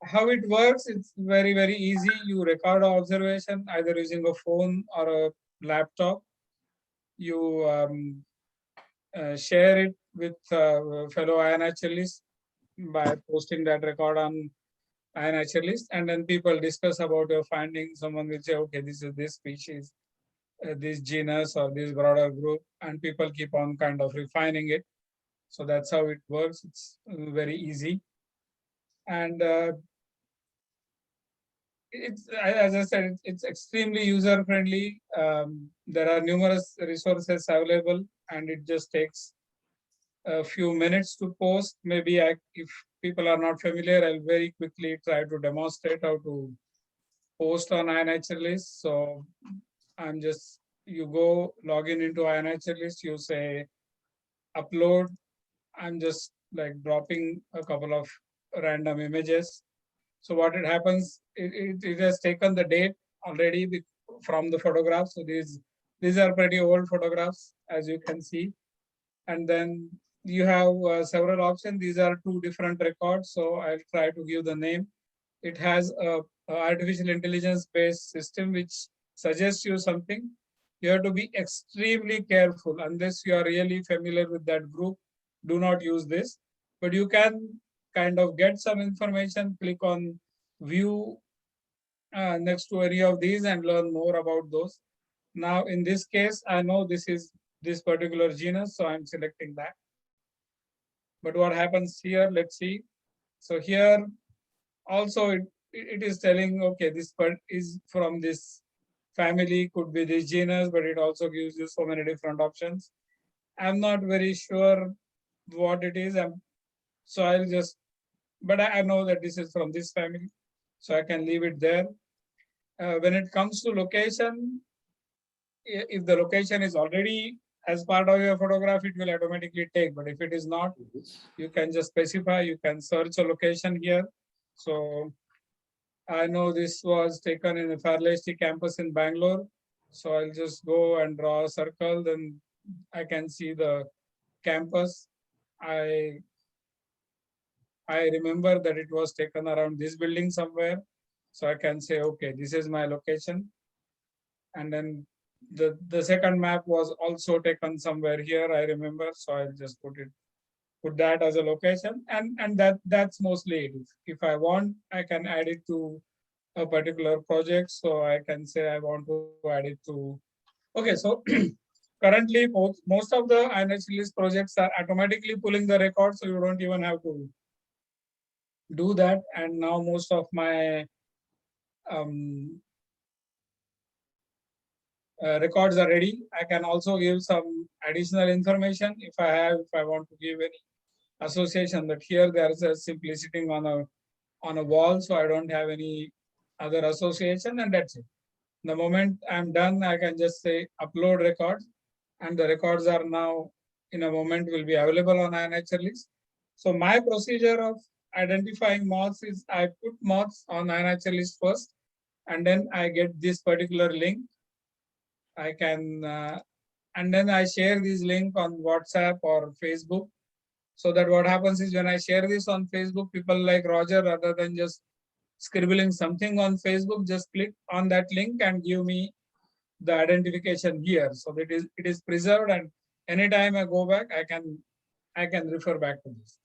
Speaker 3: How it works, it's very, very easy. You record an observation either using a phone or a laptop. You share it with fellow iNaturalists by posting that record on iNaturalist, and then people discuss about your findings. Someone will say, okay, this is this species, this genus or this broader group, and people keep on kind of refining it. So that's how it works. It's very easy. And it's, as I said, it's extremely user friendly. There are numerous resources available, and it just takes a few minutes to post. Maybe if people are not familiar, I'll very quickly try to demonstrate how to post on iNaturalist. So you go log into iNaturalist, you say upload. I'm just like dropping a couple of random images. So what it happens, it has taken the date already from the photographs. So these are pretty old photographs, as you can see. And then you have several options. These are two different records. So I'll try to give the name. It has a artificial intelligence based system which suggests you something. You have to be extremely careful unless you are really familiar with that group. Do not use this, but you can kind of get some information, click on view next to any of these and learn more about those. Now, in this case, I know this is this particular genus, so I'm selecting that. But what happens here, let's see. So here also it is telling, okay, this part is from this family, could be this genus, but it also gives you so many different options. I'm not very sure what it is. So I'll just, but I know that this is from this family, so I can leave it there. When it comes to location, if the location is already as part of your photograph, it will automatically take. But if it is not, you can just specify, you can search a location here. So I know this was taken in a Fairlesty campus in Bangalore. So I'll just go and draw a circle, then I can see the campus. I remember that it was taken around this building somewhere. So I can say, okay, this is my location. And then the second map was also taken somewhere here, I remember. So I'll just put it put that as a location, and that's mostly it. If I want, I can add it to a particular project. So I can say I want to add it to. Okay, so currently most of the INH list projects are automatically pulling the record, so you don't even have to do that. And now most of my records are ready. I can also give some additional information if I want to give any association. But here there is a simply sitting on a wall, so I don't have any other association, and that's it. The moment I'm done, I can just say upload records, and the records are now in a moment will be available on INHR list. So my procedure of identifying moths is I put moths on INHR list first, and then I get this particular link. I can, and then I share this link on WhatsApp or Facebook. So that what happens is when I share this on Facebook, people like Roger, rather than just scribbling something on Facebook, just click on that link and give me the identification here. So that it is preserved, and anytime I go back, I can refer back to this.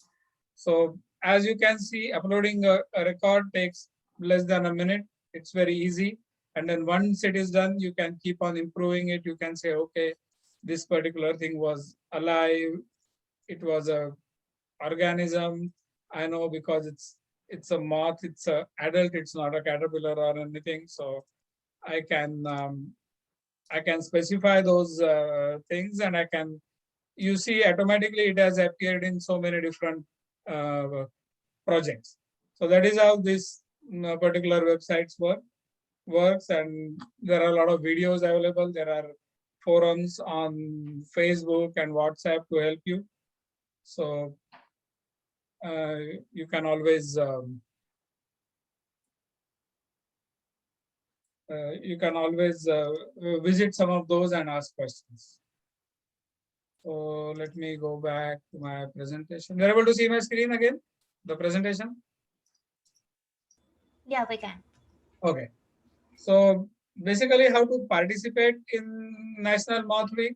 Speaker 3: So as you can see, uploading a record takes less than a minute. It's very easy. And then once it is done, you can keep on improving it. You can say, okay, this particular thing was alive. It was a organism. I know because it's a moth, it's a adult, it's not a caterpillar or anything. So I can specify those things, and I can, you see automatically it has appeared in so many different projects. So that is how this particular websites works, and there are a lot of videos available. There are forums on Facebook and WhatsApp to help you. So you can always visit some of those and ask questions. So let me go back to my presentation. You're able to see my screen again, the presentation?
Speaker 1: Yeah, we can.
Speaker 3: Okay. So basically how to participate in National Moth Week.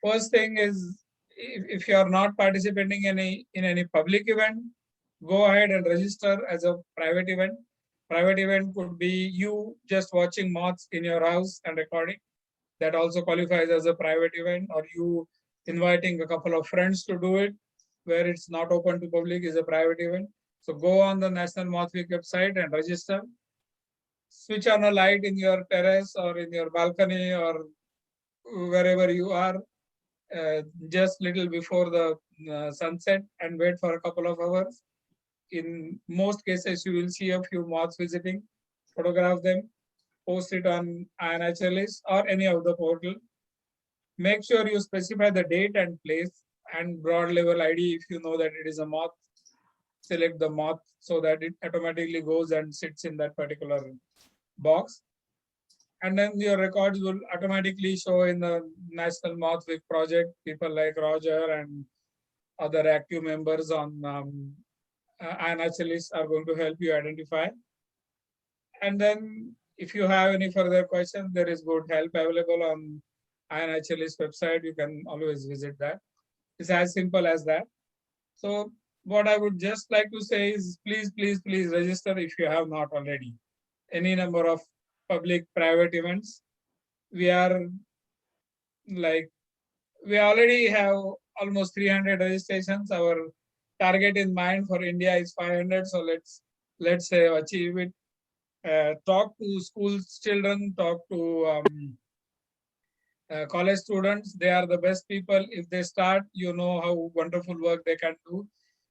Speaker 3: First thing is, if you are not participating in any public event, go ahead and register as a private event. Private event could be you just watching moths in your house and recording. That also qualifies as a private event, or you inviting a couple of friends to do it, where it's not open to public, is a private event. So go on the National Moth Week website and register. Switch on a light in your terrace or in your balcony or wherever you are, just little before the sunset, and wait for a couple of hours. In most cases, you will see a few moths visiting. Photograph them, post it on INHList or any of the portal. Make sure you specify the date and place and broad level ID. If you know that it is a moth, select the moth so that it automatically goes and sits in that particular box. And then your records will automatically show in the National Moth Week project. People like Roger and other active members on INHList are going to help you identify. And then if you have any further questions, there is good help available on INHList website. You can always visit that. It's as simple as that. So what I would just like to say is please register if you have not already. Any number of public, private events. We already have almost 300 registrations. Our target in mind for India is 500. So let's say achieve it. Talk to school children, talk to college students. They are the best people. If they start, you know how wonderful work they can do.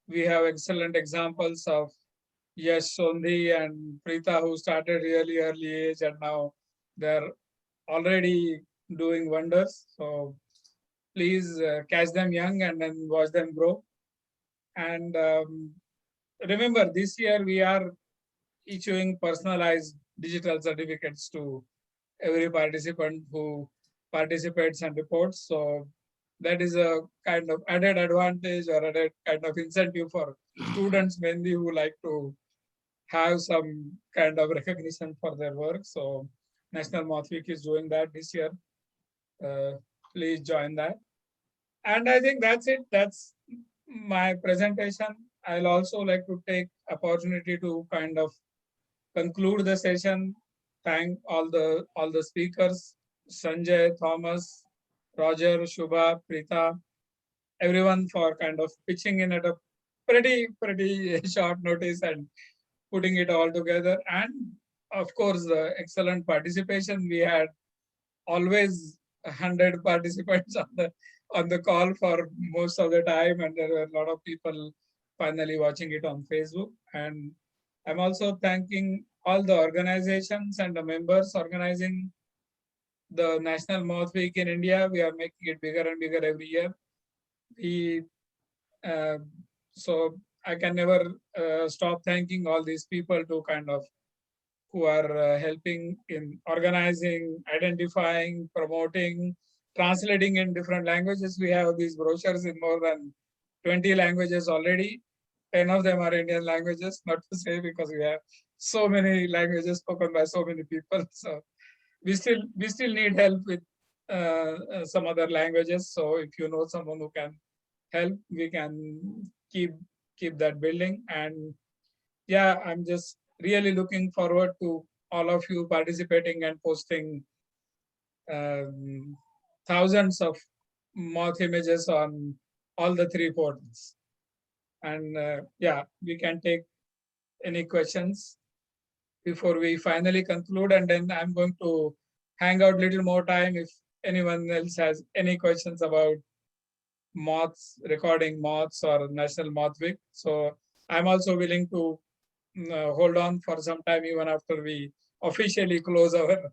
Speaker 3: We have excellent examples of Sondhi and Pritha, who started really early age, and now they're already doing wonders. So please catch them young and then watch them grow. And remember, this year we are issuing personalized digital certificates to every participant who participates and reports. So that is a kind of added advantage or added kind of incentive for students mainly who like to have some kind of recognition for their work. So National Moth Week is doing that this year. Please join that. And I think that's it. That's my presentation, I'll also like to take opportunity to kind of conclude the session. Thank all the speakers, Sanjay, Thomas, Roger, Shubha, Pritha, everyone for kind of pitching in at a pretty short notice and putting it all together. And of course, the excellent participation. We had always 100 participants on the call for most of the time, and there were a lot of people finally watching it on Facebook. And I'm also thanking all the organizations and the members organizing the National Moth Week in India. We are making it bigger and bigger every year. We so I can never stop thanking all these people to kind of who are helping in organizing, identifying, promoting, translating in different languages. We have these brochures in more than 20 languages already. 10 of them are Indian languages, not to say because we have so many languages spoken by so many people. So we still need help with some other languages. So if you know someone who can help, we can keep that building. And yeah, I'm just really looking forward to all of you participating and posting thousands of moth images on all the 3 portals. And yeah, we can take any questions before we finally conclude. And then I'm going to hang out a little more time if anyone else has any questions about moths, recording moths or National Moth Week. So I'm also willing to hold on for some time even after we officially close our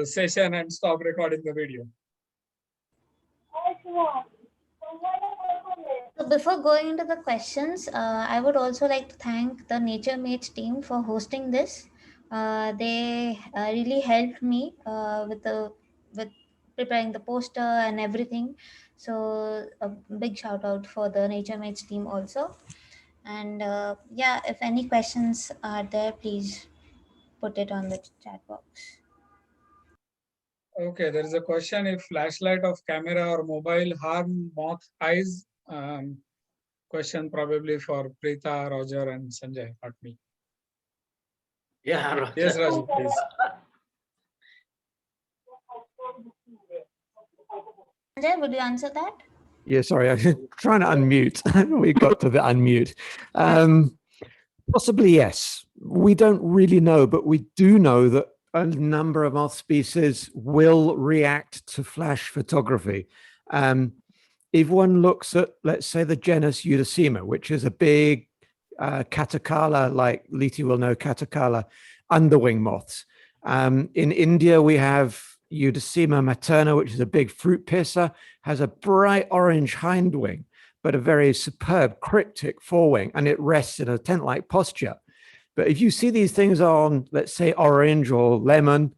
Speaker 3: session and stop recording the video.
Speaker 1: So before going into the questions, I would also like to thank the Nature Mates team for hosting this. They really helped me with preparing the poster and everything. So a big shout out for the Nature Mates team also. And yeah, if any questions are there, please put it on the chat box.
Speaker 3: Okay, there is a question if flashlight of camera or mobile harm moth eyes. Question probably for Pritha, Roger, and Sanjay, not me.
Speaker 5: Yeah, Roger.
Speaker 3: Yes, Roger, please.
Speaker 1: Sanjay, would you answer that?
Speaker 2: Yeah, sorry, I was trying to unmute. We got to the unmute. Possibly yes. We don't really know, but we do know that a number of moth species will react to flash photography. If one looks at, let's say, the genus Eudicema, which is a big Katakala, like Liti will know Katakala, underwing moths. In India, we have Eudicema materna, which is a big fruit pisser, has a bright orange hindwing, but a very superb cryptic forewing, and it rests in a tent-like posture. But if you see these things on, let's say, orange or lemon,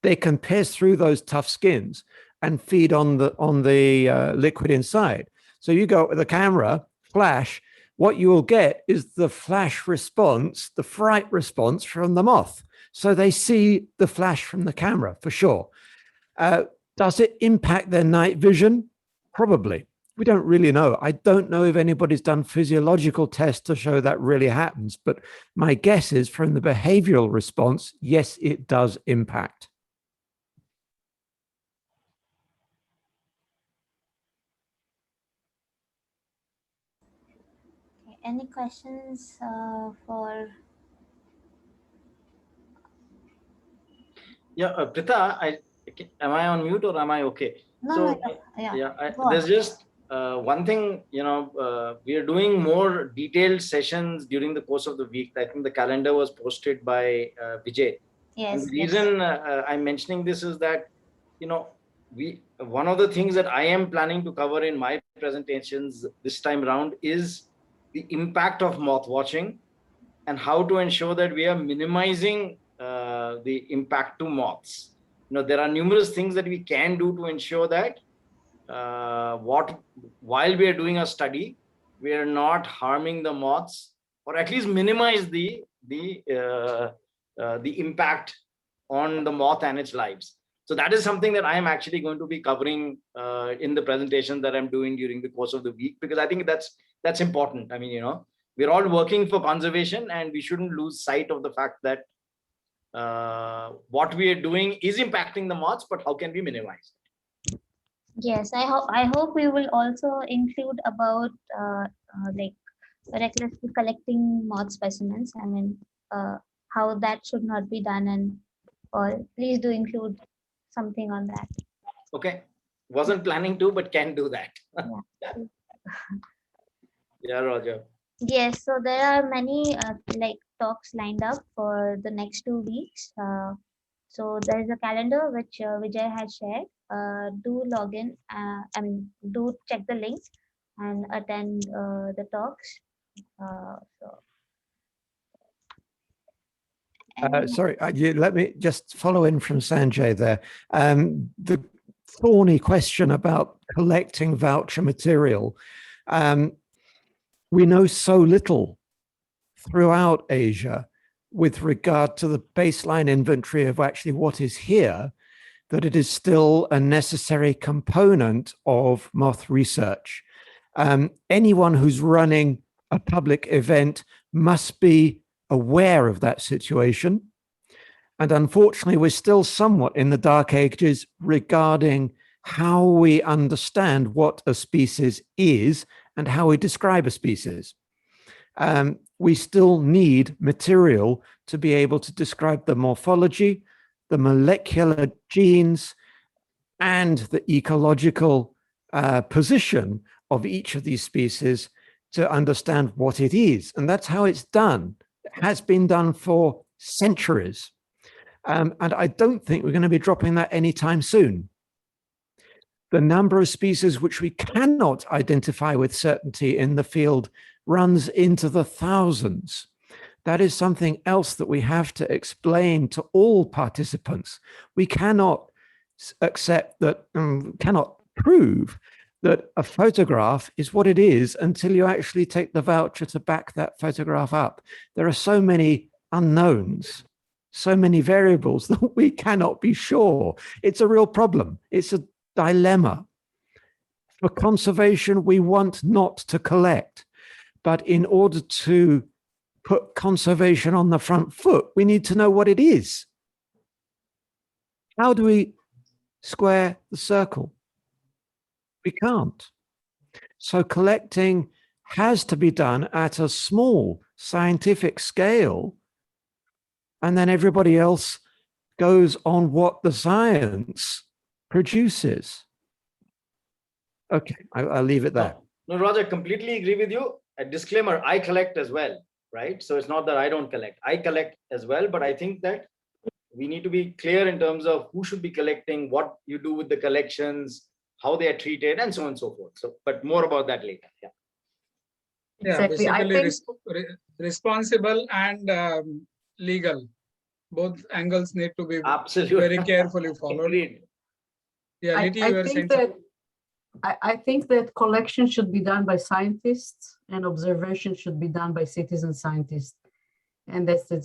Speaker 2: they can pierce through those tough skins and feed on the liquid inside. So you go with the camera, flash, what you will get is the flash response, the fright response from the moth. So they see the flash from the camera for sure. Does it impact their night vision? Probably. We don't really know. I don't know if anybody's done physiological tests to show that really happens, but my guess is from the behavioral response, yes, it does impact.
Speaker 1: Okay, any questions for?
Speaker 5: Yeah, Pritha, am I on mute or am I okay?
Speaker 1: No,
Speaker 5: so
Speaker 1: no, yeah.
Speaker 5: there's just one thing, we are doing more detailed sessions during the course of the week. I think the calendar was posted by Vijay.
Speaker 1: Yes.
Speaker 5: And the reason I'm mentioning this is that, one of the things that I am planning to cover in my presentations this time around is the impact of moth watching and how to ensure that we are minimizing the impact to moths. There are numerous things that we can do to ensure that while we are doing a study, we are not harming the moths, or at least minimize the impact on the moth and its lives. So that is something that I am actually going to be covering in the presentation that I'm doing during the course of the week, because I think that's important. I mean, we're all working for conservation, and we shouldn't lose sight of the fact that what we are doing is impacting the moths, but how can we minimize it?
Speaker 1: Yes, I hope we will also include about like recklessly collecting moth specimens. I mean, how that should not be done, and all. Please do include something on that.
Speaker 5: Okay, wasn't planning to, but can do that.
Speaker 1: Yeah.
Speaker 5: Yeah, Roger.
Speaker 1: Yes, so there are many like talks lined up for the next 2 weeks. So there is a calendar which Vijay has shared. Do log in. Do check the link and attend the talks. So.
Speaker 2: Sorry, let me just follow in from Sanjay there. The thorny question about collecting voucher material. We know so little throughout Asia with regard to the baseline inventory of actually what is here, that it is still a necessary component of moth research. Anyone who's running a public event must be aware of that situation. And unfortunately, we're still somewhat in the dark ages regarding how we understand what a species is and how we describe a species. We still need material to be able to describe the morphology, the molecular genes, and the ecological position of each of these species to understand what it is. And that's how it's done. It has been done for centuries. And I don't think we're going to be dropping that anytime soon. The number of species which we cannot identify with certainty in the field runs into the thousands. That is something else that we have to explain to all participants. We cannot accept that, cannot prove that a photograph is what it is until you actually take the voucher to back that photograph up. There are so many unknowns, so many variables that we cannot be sure. It's a real problem. It's a dilemma. For conservation, we want not to collect, but in order to put conservation on the front foot, we need to know what it is. How do we square the circle? We can't. So collecting has to be done at a small scientific scale, and then everybody else goes on what the science produces. Okay, I'll leave it there.
Speaker 5: No, Roger, completely agree with you. A disclaimer, I collect as well, right? So it's not that I don't collect. I collect as well, but I think that we need to be clear in terms of who should be collecting, what you do with the collections, how they are treated, and so on and so forth. So, but more about that later. Yeah.
Speaker 8: Exactly.
Speaker 3: Yeah,
Speaker 8: I
Speaker 3: basically
Speaker 8: think
Speaker 3: responsible and legal. Both angles need to be
Speaker 5: absolutely
Speaker 3: very carefully followed.
Speaker 5: Agreed.
Speaker 3: Yeah, Liti, you were saying
Speaker 8: I think that collection should be done by scientists and observation should be done by citizen scientists. And that's the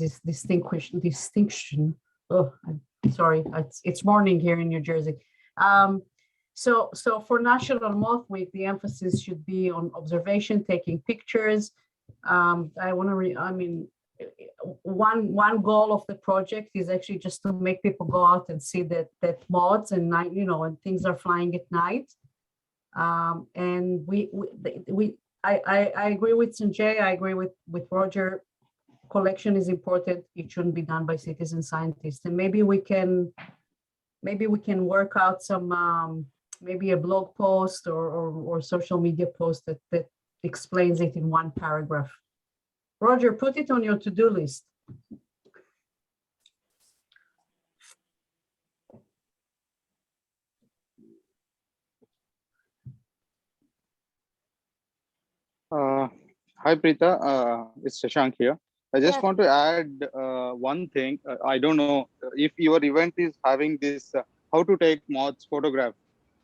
Speaker 8: distinction. Oh, I'm sorry, it's morning here in New Jersey. So for National Moth Week, the emphasis should be on observation, taking pictures. One goal of the project is actually just to make people go out and see that moths and night, and things are flying at night. And I agree with Sanjay. I agree with Roger. Collection is important. It shouldn't be done by citizen scientists. And maybe we can work out some maybe a blog post or social media post that explains it in one paragraph. Roger, put it on your to-do list.
Speaker 7: Hi, Pritha. It's Shashank here. I just want to add one thing. I don't know if your event is having this how to take moths photograph,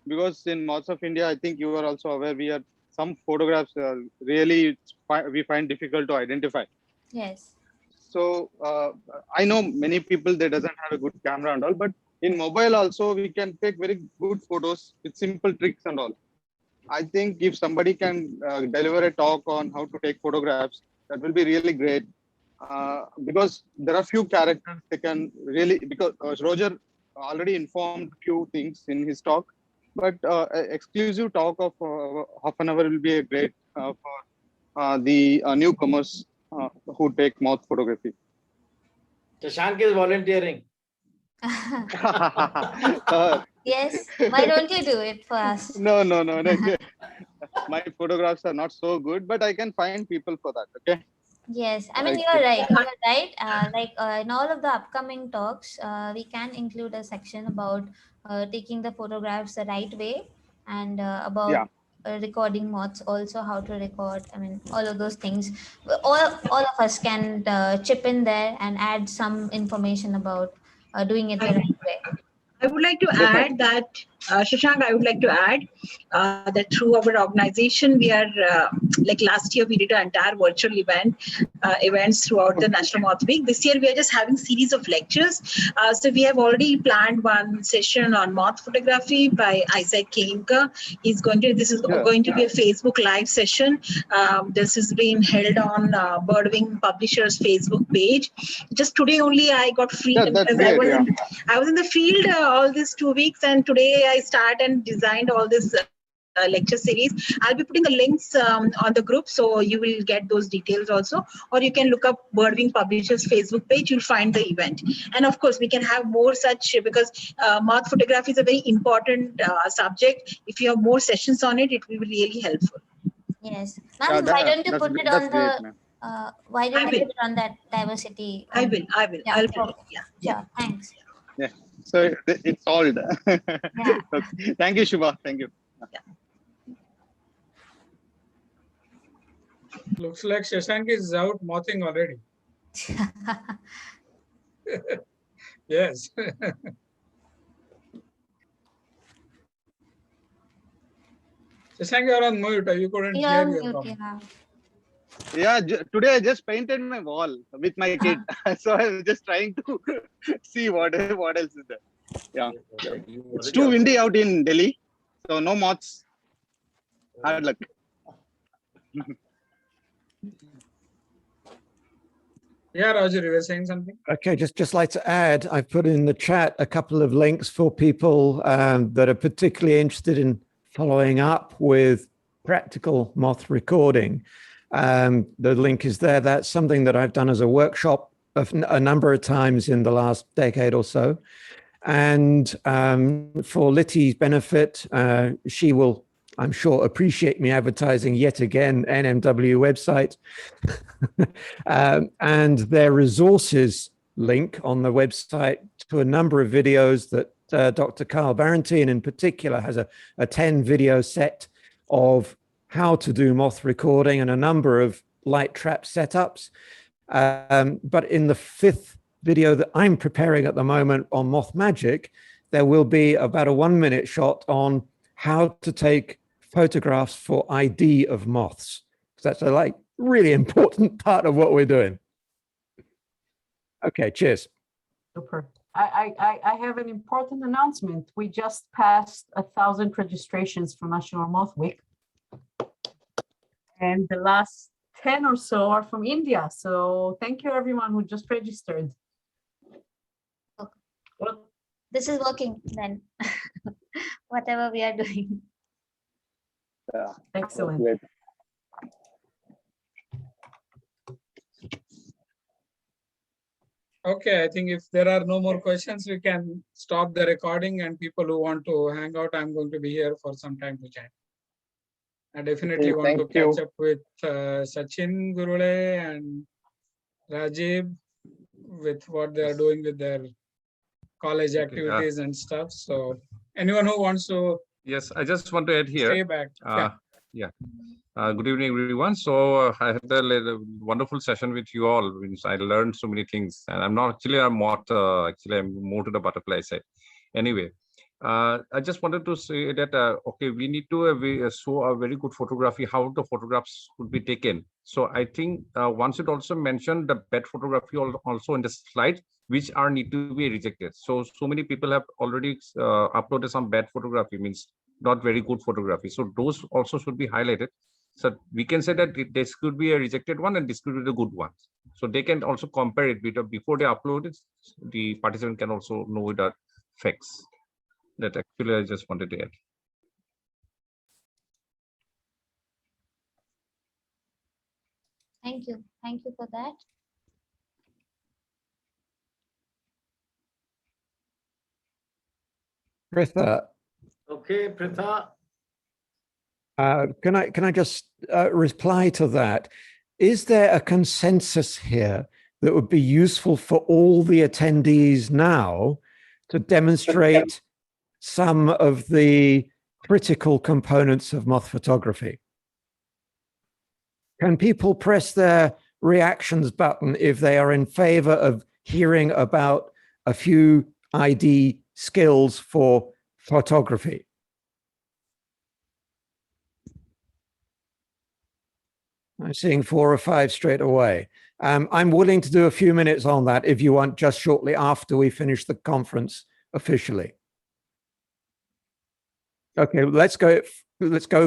Speaker 7: because in Moths of India, I think you are also aware, some photographs really we find difficult to identify.
Speaker 1: Yes.
Speaker 7: So I know many people, they doesn't have a good camera and all, but in mobile also we can take very good photos with simple tricks and all. I think if somebody can deliver a talk on how to take photographs, that will be really great. Because there are few characters they can really, because Roger already informed few things in his talk, but exclusive talk of half an hour will be a great for the newcomers who take moth photography.
Speaker 5: Shashank is volunteering.
Speaker 1: Yes, why don't you do it for us?
Speaker 7: No. My photographs are not so good, but I can find people for that. Okay.
Speaker 1: Yes, I mean,
Speaker 7: Like,
Speaker 1: you're right. You're right. In all of the upcoming talks, we can include a section about taking the photographs the right way, and about
Speaker 7: yeah.
Speaker 1: recording moths, also how to record. I mean, all of those things. All of us can chip in there and add some information about doing it the right way.
Speaker 9: I would like to
Speaker 7: Definitely.
Speaker 9: add that, Shashank, I would like to add that through our organization, we are, like last year, we did an entire virtual events throughout the National Moth Week. This year, we are just having series of lectures. So we have already planned one session on moth photography by Isaac Kalinka. This is going to be a Facebook Live session. This is being held on Birdwing Publishers Facebook page. Just today only, I got free.
Speaker 7: Yeah, that's great.
Speaker 9: I was in the field all these 2 weeks, and today I start and designed all this lecture series. I'll be putting the links on the group, so you will get those details also. Or you can look up Birdwing Publishers Facebook page. You'll find the event. And of course, we can have more such, because moth photography is a very important subject. If you have more sessions on it, it will be really helpful.
Speaker 1: Yes, ma'am. Why don't you put it on the? Why don't you put it on that diversity?
Speaker 9: I will.
Speaker 1: Yeah,
Speaker 9: I'll
Speaker 1: put
Speaker 9: it.
Speaker 1: it. Sure. Thanks.
Speaker 7: Yeah. So it's solved.
Speaker 1: Yeah.
Speaker 7: Okay. Thank you, Shubha. Thank you.
Speaker 9: Yeah.
Speaker 3: Looks like Shashank is out mothing already. Yes. Shashank, you're on mute. You couldn't
Speaker 1: You're
Speaker 3: hear
Speaker 1: on
Speaker 3: your
Speaker 1: mute,
Speaker 3: problem.
Speaker 7: Yeah, today I just painted my wall with my kid. So I was just trying to see what else is there. Yeah. It's too windy out in Delhi. So no moths. Hard luck.
Speaker 3: Yeah, Roger, you were saying something?
Speaker 2: Okay, just like to add, I've put in the chat a couple of links for people that are particularly interested in following up with practical moth recording. The link is there. That's something that I've done as a workshop a number of times in the last decade or so. And for Litty's benefit, she will, I'm sure, appreciate me advertising yet again NMW website. And their resources link on the website to a number of videos that Dr. Carl Barentine in particular has a 10 video set of how to do moth recording and a number of light trap setups. But in the 5th video that I'm preparing at the moment on Moth Magic, there will be about a 1-minute shot on how to take photographs for ID of moths. That's a really important part of what we're doing. Okay, cheers.
Speaker 8: Super. I have an important announcement. We just passed 1,000 registrations for National Moth Week. And the last 10 or so are from India. So thank you everyone who just registered.
Speaker 1: Well, this is working then. Whatever we are doing.
Speaker 7: Yeah.
Speaker 8: Excellent.
Speaker 7: Great.
Speaker 3: Okay, I think if there are no more questions, we can stop the recording, and people who want to hang out, I'm going to be here for some time to chat. I definitely want to catch up with Sachin Gurule and Rajiv with what they are doing with their college activities and stuff. So anyone who wants to
Speaker 10: Yes, I just want to add here.
Speaker 3: stay back.
Speaker 10: Good evening, everyone. So I had a wonderful session with you all. I learned so many things, and I'm not actually a moth. Actually, I'm more to the butterfly side. Anyway, I just wanted to say that, okay, we need to show a very good photography, how the photographs could be taken. So I think one should also mention the bad photography also in the slides, which are need to be rejected. So many people have already uploaded some bad photography, means not very good photography. So those also should be highlighted. So we can say that this could be a rejected one and this could be the good one. So they can also compare it before they upload it. The participant can also know the facts. That actually I just wanted to add.
Speaker 1: Thank you. Thank you for that.
Speaker 2: Pritha,
Speaker 5: Okay, Pritha.
Speaker 2: can I just reply to that? Is there a consensus here that would be useful for all the attendees now to demonstrate some of the critical components of moth photography? Can people press their reactions button if they are in favor of hearing about a few ID skills for photography? I'm seeing 4 or 5 straight away. I'm willing to do a few minutes on that if you want, just shortly after we finish the conference officially. Okay, let's go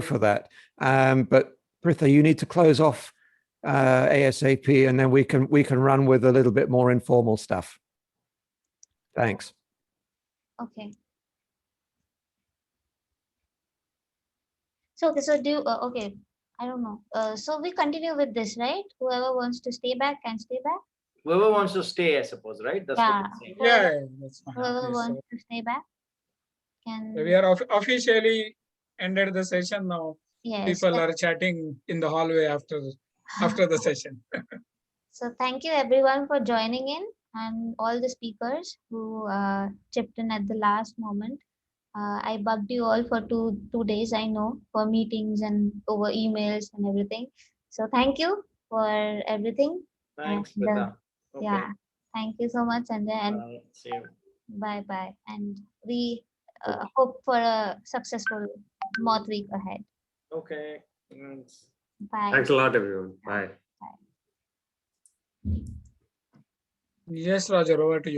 Speaker 2: for that. But Pritha, you need to close off ASAP, and then we can run with a little bit more informal stuff. Thanks.
Speaker 1: Okay. So okay. I don't know. So we continue with this, right? Whoever wants to stay back can stay back.
Speaker 5: Whoever wants to stay, I suppose, right? That's
Speaker 1: Yeah.
Speaker 5: what you're saying.
Speaker 3: Yeah, that's fine.
Speaker 1: Whoever
Speaker 3: Please,
Speaker 1: wants to stay back can.
Speaker 3: we are officially ended the session now.
Speaker 1: Yes.
Speaker 3: People are chatting in the hallway after the session.
Speaker 1: So thank you everyone for joining in, and all the speakers who chipped in at the last moment. I bugged you all for two days, I know, for meetings and over emails and everything. So thank you for everything.
Speaker 5: Thanks,
Speaker 1: And,
Speaker 5: Pritha. Okay.
Speaker 1: yeah, thank you so much, Sanjay, and
Speaker 5: Bye. See you.
Speaker 1: bye bye. And we hope for a successful Moth week ahead.
Speaker 5: Okay. Thanks.
Speaker 1: Bye.
Speaker 6: Thanks a lot, everyone. Bye.
Speaker 3: Yes, Roger, over to you.